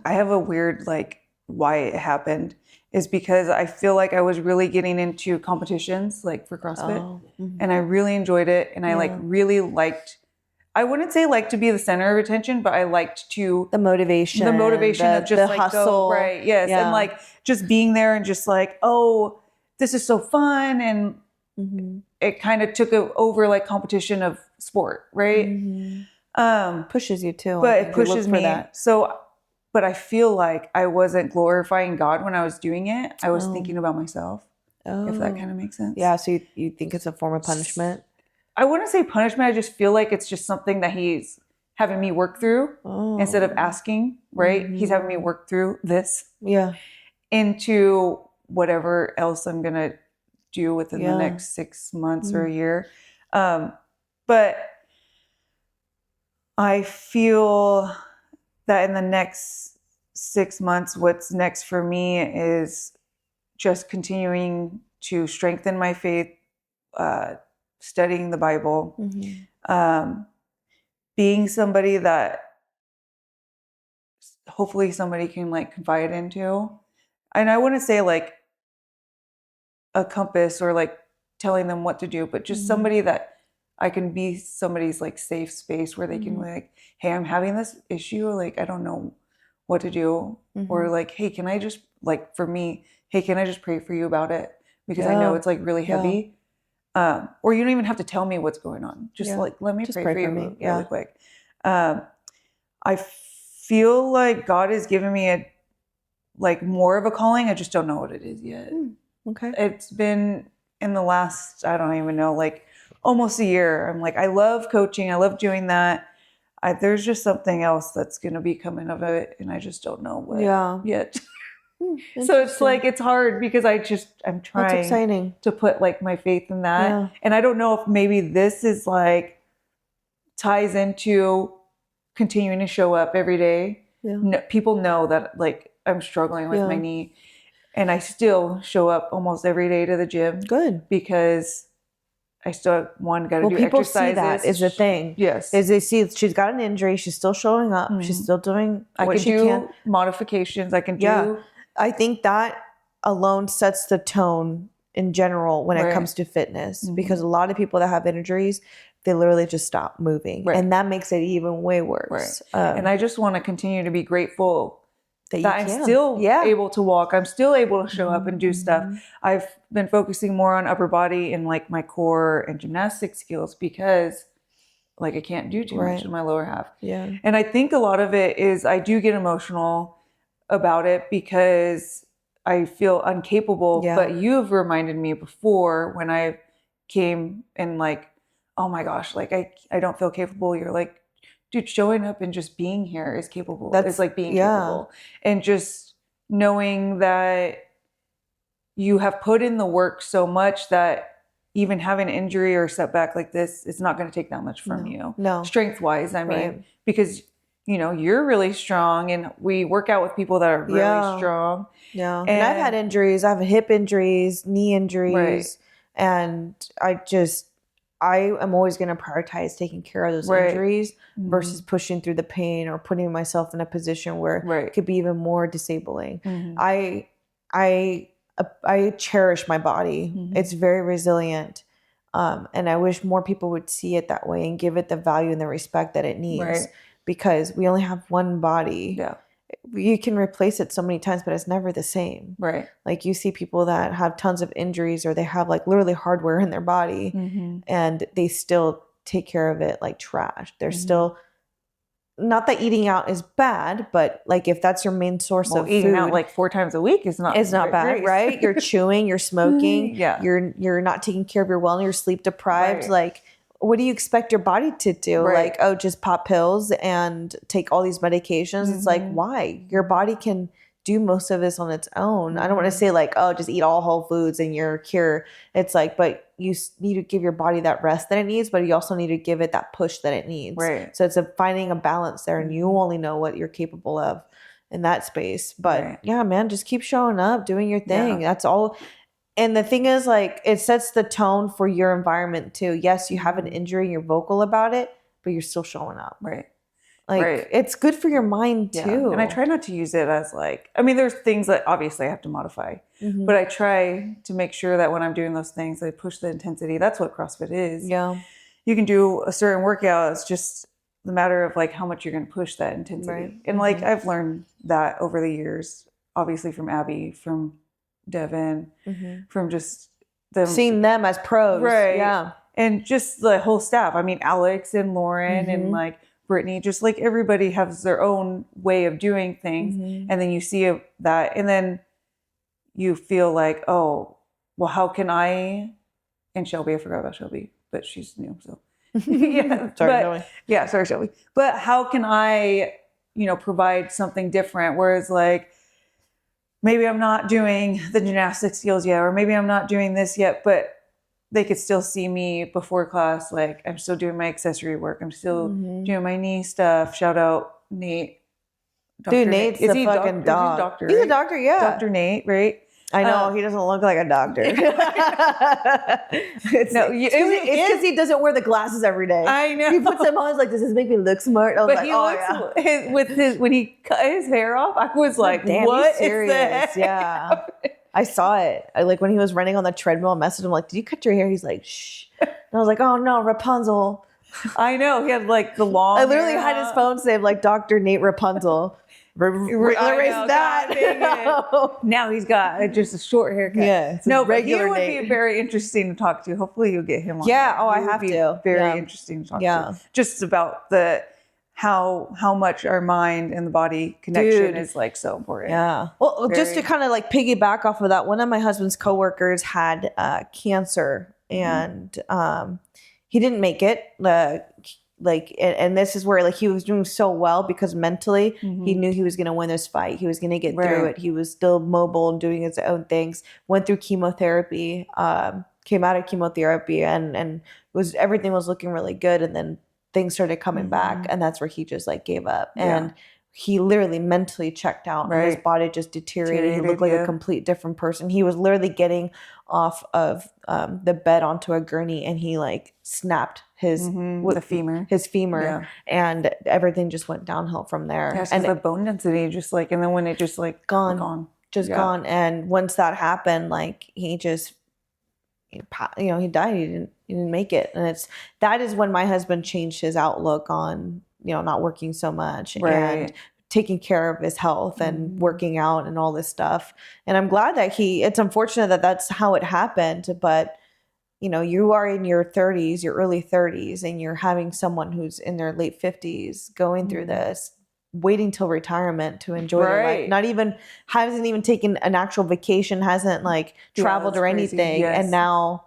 I have a weird, like, why it happened is because I feel like I was really getting into competitions, like for CrossFit. Oh, mhm. And I really enjoyed it. And I like Yeah. really liked, I wouldn't say like to be the center of attention, but I liked to The motivation, of just the like hustle, go, right. Yes. Yeah. And like just being there and just like, oh, this is so fun. And Mhm. it kind of took over like competition of sport. Right. Mhm. Pushes you too. I But think. it You look pushes for me. that. So, but I feel like I wasn't glorifying God when I was doing it. I was Oh. thinking about myself, if that kind of makes sense. Yeah. So you think it's a form of punishment? I wouldn't say punishment. I just feel like it's just something that he's having me work through instead of asking, right? He's having me work through this Yeah. into whatever else I'm going to do within Yeah. the next 6 months or a year. But I feel that in the next 6 months, what's next for me is just continuing to strengthen my faith, studying the Bible, being somebody that hopefully somebody can like confide into. And I wouldn't say like a compass or like telling them what to do, but just somebody that I can be somebody's like safe space where they can be like, hey, I'm having this issue. Like, I don't know what to do. Or like, hey, can I just like, for me, hey, can I just pray for you about it? Because I know it's like really heavy. Or you don't even have to tell me what's going on. Just like, let me pray for you me. really quick. I feel like God has given me a like more of a calling. I just don't know what it is yet. Okay. It's been in the last, I don't even know, like almost a year. I'm like, I love coaching. I love doing that. There's just something else that's going to be coming of it. And I just don't know what yet. So it's like, it's hard because I'm That's trying exciting. to put like my faith in that. Yeah. And I don't know if maybe this is like ties into continuing to show up every day. Yeah. No, people know that like I'm struggling with my knee, and I still show up almost every day to the gym Good. because I still got to do people exercises. see that is the thing. Yes. Is they see she's got an injury, she's still showing up, she's still doing I what can she do can. modifications. I can do. Yeah. I think that alone sets the tone in general when it comes to fitness, because a lot of people that have injuries, they literally just stop moving, and that makes it even way worse. And I just want to continue to be grateful that I'm still able to walk. I'm still able to show up and do stuff. I've been focusing more on upper body and like my core and gymnastic skills because like I can't do too much in my lower half. Yeah. And I think a lot of it is I do get emotional about it because I feel incapable. Yeah. But you've reminded me before when I came and like, oh my gosh, like I don't feel capable. You're like, dude, showing up and just being here is capable. It's like being capable. And just knowing that you have put in the work so much that even having an injury or setback like this, it's not going to take that much from you. No. Strength-wise, I mean, because, you know, you're really strong and we work out with people that are really strong. Yeah. And I've had injuries. I have hip injuries, knee injuries. And I am always going to prioritize taking care of those injuries versus pushing through the pain or putting myself in a position where it could be even more disabling. I cherish my body. It's very resilient. And I wish more people would see it that way and give it the value and the respect that it needs because we only have one body. Yeah. You can replace it so many times, but it's never the same. Right. Like you see people that have tons of injuries or they have like literally hardware in their body and they still take care of it like trash. They're still, not that eating out is bad, but like if that's your main source of eating food, out like 4 times a week is not bad, right? You're chewing, you're smoking, you're not taking care of your wellness, you're sleep deprived. Like, what do you expect your body to do? Like, oh, just pop pills and take all these medications. It's like, why? Your body can do most of this on its own. I don't want to say like, oh, just eat all whole foods and you're cured. It's like, but you need to give your body that rest that it needs, but you also need to give it that push that it needs. Right. So it's finding a balance there, and you only know what you're capable of in that space. But yeah, man, just keep showing up, doing your thing. That's all. And the thing is, like, it sets the tone for your environment too. Yes, you have an injury and you're vocal about it, but you're still showing up. Right. Like, it's good for your mind too. And I try not to use it as like, I mean, there's things that obviously I have to modify, but I try to make sure that when I'm doing those things, I push the intensity. That's what CrossFit is. Yeah. You can do a certain workout. It's just the matter of like how much you're going to push that intensity. Right. And like, I've learned that over the years, obviously from Abby, from Devin, from just them seeing them as pros, right? Yeah, and just the whole staff. I mean, Alex and Lauren and like Brittany, just like everybody has their own way of doing things, and then you see that, and then you feel like, oh, well, how can I? And Shelby, I forgot about Shelby, but she's new, so Shelby. Yeah, sorry, Shelby. But how can I, provide something different? Whereas like, maybe I'm not doing the gymnastic skills yet, or maybe I'm not doing this yet, but they could still see me before class. Like, I'm still doing my accessory work. I'm still doing my knee stuff. Shout out Nate. Dude, Nate's a fucking dog. Doctor, he's right? a doctor, yeah. Dr. Nate, right? I know, he doesn't look like a doctor. It's because he doesn't wear the glasses every day. I know. He puts them on, he's like, does this make me look smart? I was but he looks, when he cut his hair off, I was like, damn, what is that? Yeah. I saw it. When he was running on the treadmill, I messaged him like, did you cut your hair? He's like, shh. And I was like, oh no, Rapunzel. I know. He had like the long I literally had his phone saved like Dr. Nate Rapunzel. Erase that. Now he's got just a short haircut. Yeah, no, but he would be very interesting to talk to. Hopefully, you'll get him on. Yeah. Oh, I have to. Very interesting to talk to. Just about how much our mind and the body connection is like so important. Yeah. Well, just to kind of like piggyback off of that, one of my husband's coworkers had cancer, and he didn't make it. And this is where he was doing so well because mentally he knew he was going to win this fight. He was going to get through it. He was still mobile and doing his own things, went through chemotherapy, came out of chemotherapy and everything was looking really good. And then things started coming back, and that's where he just gave up. Yeah. And he literally mentally checked out, and his body just deteriorated. He looked like a complete different person. He was literally getting off of the bed onto a gurney, and he snapped his femur, and everything just went downhill from there. Yeah, and the bone density just and then when it just gone. Gone. And once that happened, he just he died. He didn't make it, and that is when my husband changed his outlook on not working so much and taking care of his health and working out and all this stuff. And I'm glad that it's unfortunate that that's how it happened, but you know, you are in your 30s, your early 30s, and you're having someone who's in their late 50s going through this, waiting till retirement to enjoy their life. Hasn't even taken an actual vacation, hasn't like traveled or anything. Yes. And now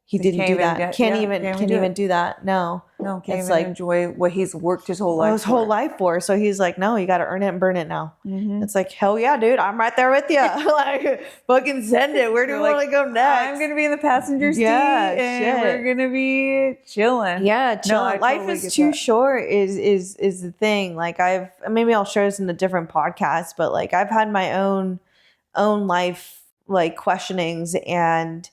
he didn't do that. Can't even do that. No, can't even enjoy what he's worked his whole life. Whole life for. So he's like, no, you got to earn it and burn it now. It's like, hell yeah, dude, I'm right there with you. Like, fucking send it. Where do you want to go next? I'm gonna be in the passenger seat, and we're gonna be chilling. Yeah, chilling. No, life is too short. Is the thing. Like maybe I'll share this in a different podcast, but like I've had my own life like questionings, and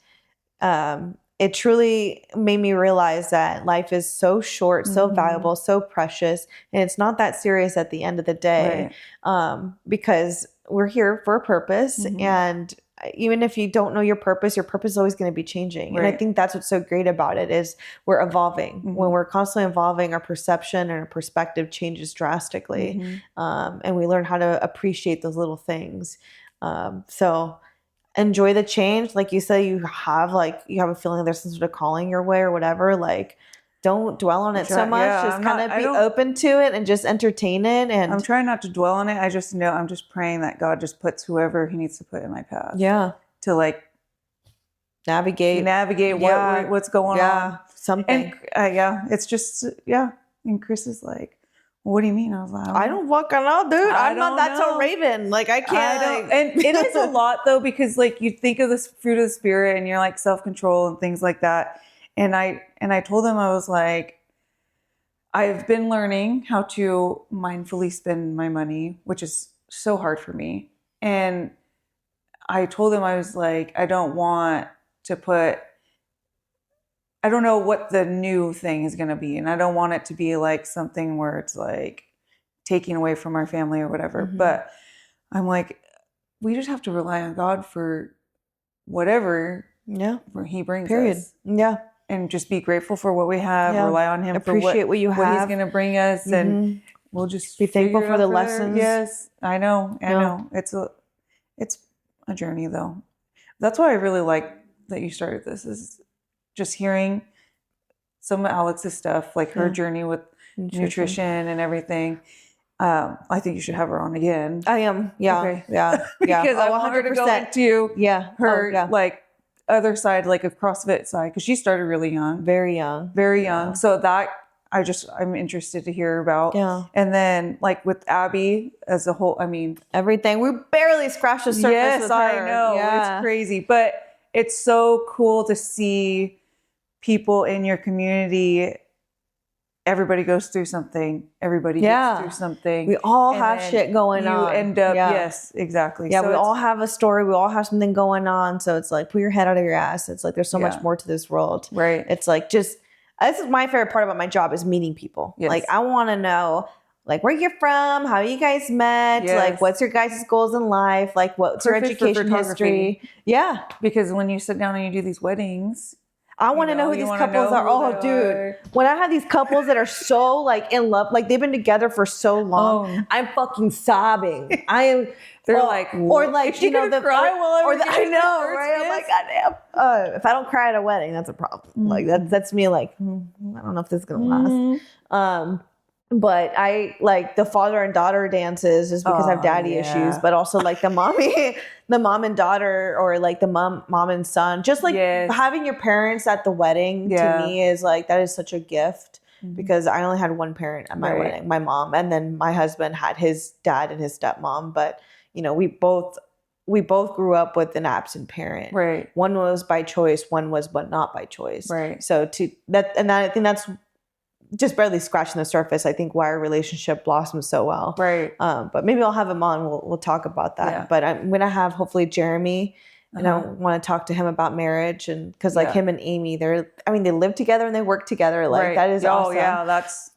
it truly made me realize that life is so short, so valuable, so precious, and it's not that serious at the end of the day, because we're here for a purpose, and even if you don't know your purpose is always going to be changing. And I think that's what's so great about it is we're evolving. When we're constantly evolving, our perception and our perspective changes drastically, and we learn how to appreciate those little things. So enjoy the change. Like you said, you have a feeling there's some sort of calling your way or whatever. Like, don't dwell on it so much. Just kind of be open to it and just entertain it. And I'm trying not to dwell on it. I just know I'm just praying that God just puts whoever he needs to put in my path. Yeah. To like navigate what's going on. Something. And it's just, And Chris is like, what do you mean? I was like, I don't fucking know, dude. I'm not that so Raven. Like, I can't. And it is a lot though, because like you think of this fruit of the spirit and you're like self-control and things like that. And I told him, I was like, I've been learning how to mindfully spend my money, which is so hard for me. And I told him, I was like, I don't know what the new thing is going to be. And I don't want it to be like something where it's like taking away from our family or whatever. But I'm like, we just have to rely on God for whatever he brings us. Yeah. And just be grateful for what we have. Rely on him Appreciate for what you have. What he's going to bring us. And we'll just be thankful for the lessons. Yes, I know. It's a journey though. That's why I really like that you started this, is just hearing some of Alex's stuff, like her journey with nutrition and everything. I think you should have her on again. I am. Yeah. Okay. Yeah. Because I want her to go into her like other side, like a CrossFit side, because she started really young. Very young. Very young. So that I'm interested to hear about. Yeah. And then like with Abby as a whole, I mean, everything. We barely scratched the surface with her. I know. Yeah. It's crazy. But it's so cool to see people in your community. Everybody goes through something. Everybody gets through something. We all have shit going on. You end up, yes, exactly. Yeah, so we all have a story. We all have something going on. So it's like, pull your head out of your ass. It's like, there's so much more to this world. Right. It's like, this is my favorite part about my job, is meeting people. Yes. Like, I want to know, like, where you're from, how you guys met, like, what's your guys' goals in life, like, what's your education history. Yeah. Because when you sit down and you do these weddings, I want to know who these couples are. Oh, dude. When I have these couples that are so like in love, like they've been together for so long, I'm fucking sobbing. I am. They're like, or like, you know, I know, right? I'm like, goddamn. If I don't cry at a wedding, that's a problem. Like that's me. Like, I don't know if this is gonna last. But I like the father and daughter dances just because I have daddy issues, but also like the mom and daughter, or like the mom and son, just like having your parents at the wedding to me is like, that is such a gift, because I only had one parent at my wedding, my mom, and then my husband had his dad and his stepmom. But you know, we both grew up with an absent parent. Right. One was by choice, one was but not by choice. Right. So I think that's just barely scratching the surface. I think why our relationship blossomed so well. Right. But maybe I'll have him on. We'll talk about that. Yeah. But I'm going to have hopefully Jeremy, and I want to talk to him about marriage, and because like him and Amy, they live together and they work together. Like that is awesome. Oh yeah. That's.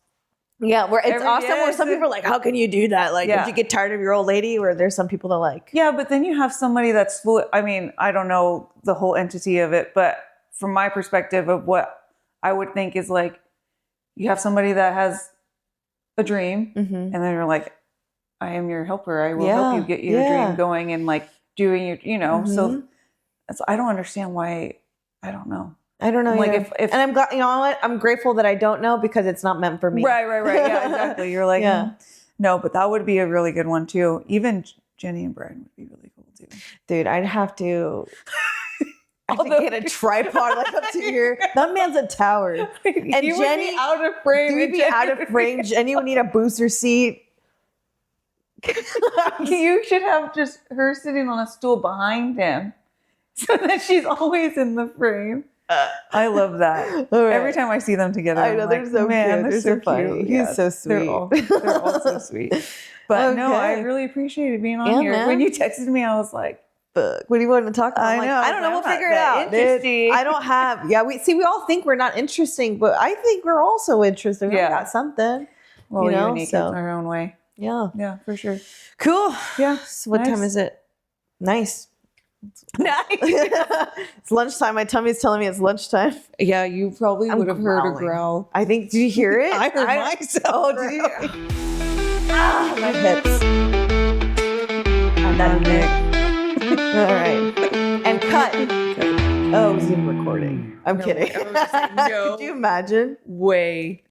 Yeah, where it's awesome. Where some people are like, how can you do that? Like, did you get tired of your old lady? Or there's some people that like. Yeah, but then you have somebody that's full. I mean, I don't know the whole entity of it, but from my perspective of what I would think is like, you have somebody that has a dream, and then you're like, I am your helper. I will help you get your dream going and like doing your, you know. So I don't understand why. I don't know. I don't know. Like if and I'm glad, you know what? I'm grateful that I don't know because it's not meant for me. Right. Yeah, exactly. You're like, no, but that would be a really good one too. Even Jenny and Brian would be really cool too. Dude, I'd have to get a tripod like up to here. That man's a tower. And you Jenny would be out of frame. You'd be out of frame. Jenny would need a booster seat. You should have just her sitting on a stool behind him so that she's always in the frame. I love that. Right. Every time I see them together, I know, I'm they're like, so man, cute. they're so funny. cute. He's so sweet. They're all so sweet. But no, I really appreciated being on here. Man. When you texted me, I was like, fuck, what do you want to talk about? I know. I don't know. We'll figure it out. Interesting. I don't have. Yeah, we all think we're not interesting, but I think we're also interesting. We got something. Well, you know, unique in our own way. Yeah, for sure. Cool. Yeah. So what time is it? Nice. It's lunchtime. My tummy's telling me it's lunchtime. Yeah, you probably would have heard a growl. I think. Did you hear it? I heard myself. Oh, did you? My hips. I'm done, Nick. All right. And cut. Oh, it was even recording. I'm kidding. No. Could you imagine? Way.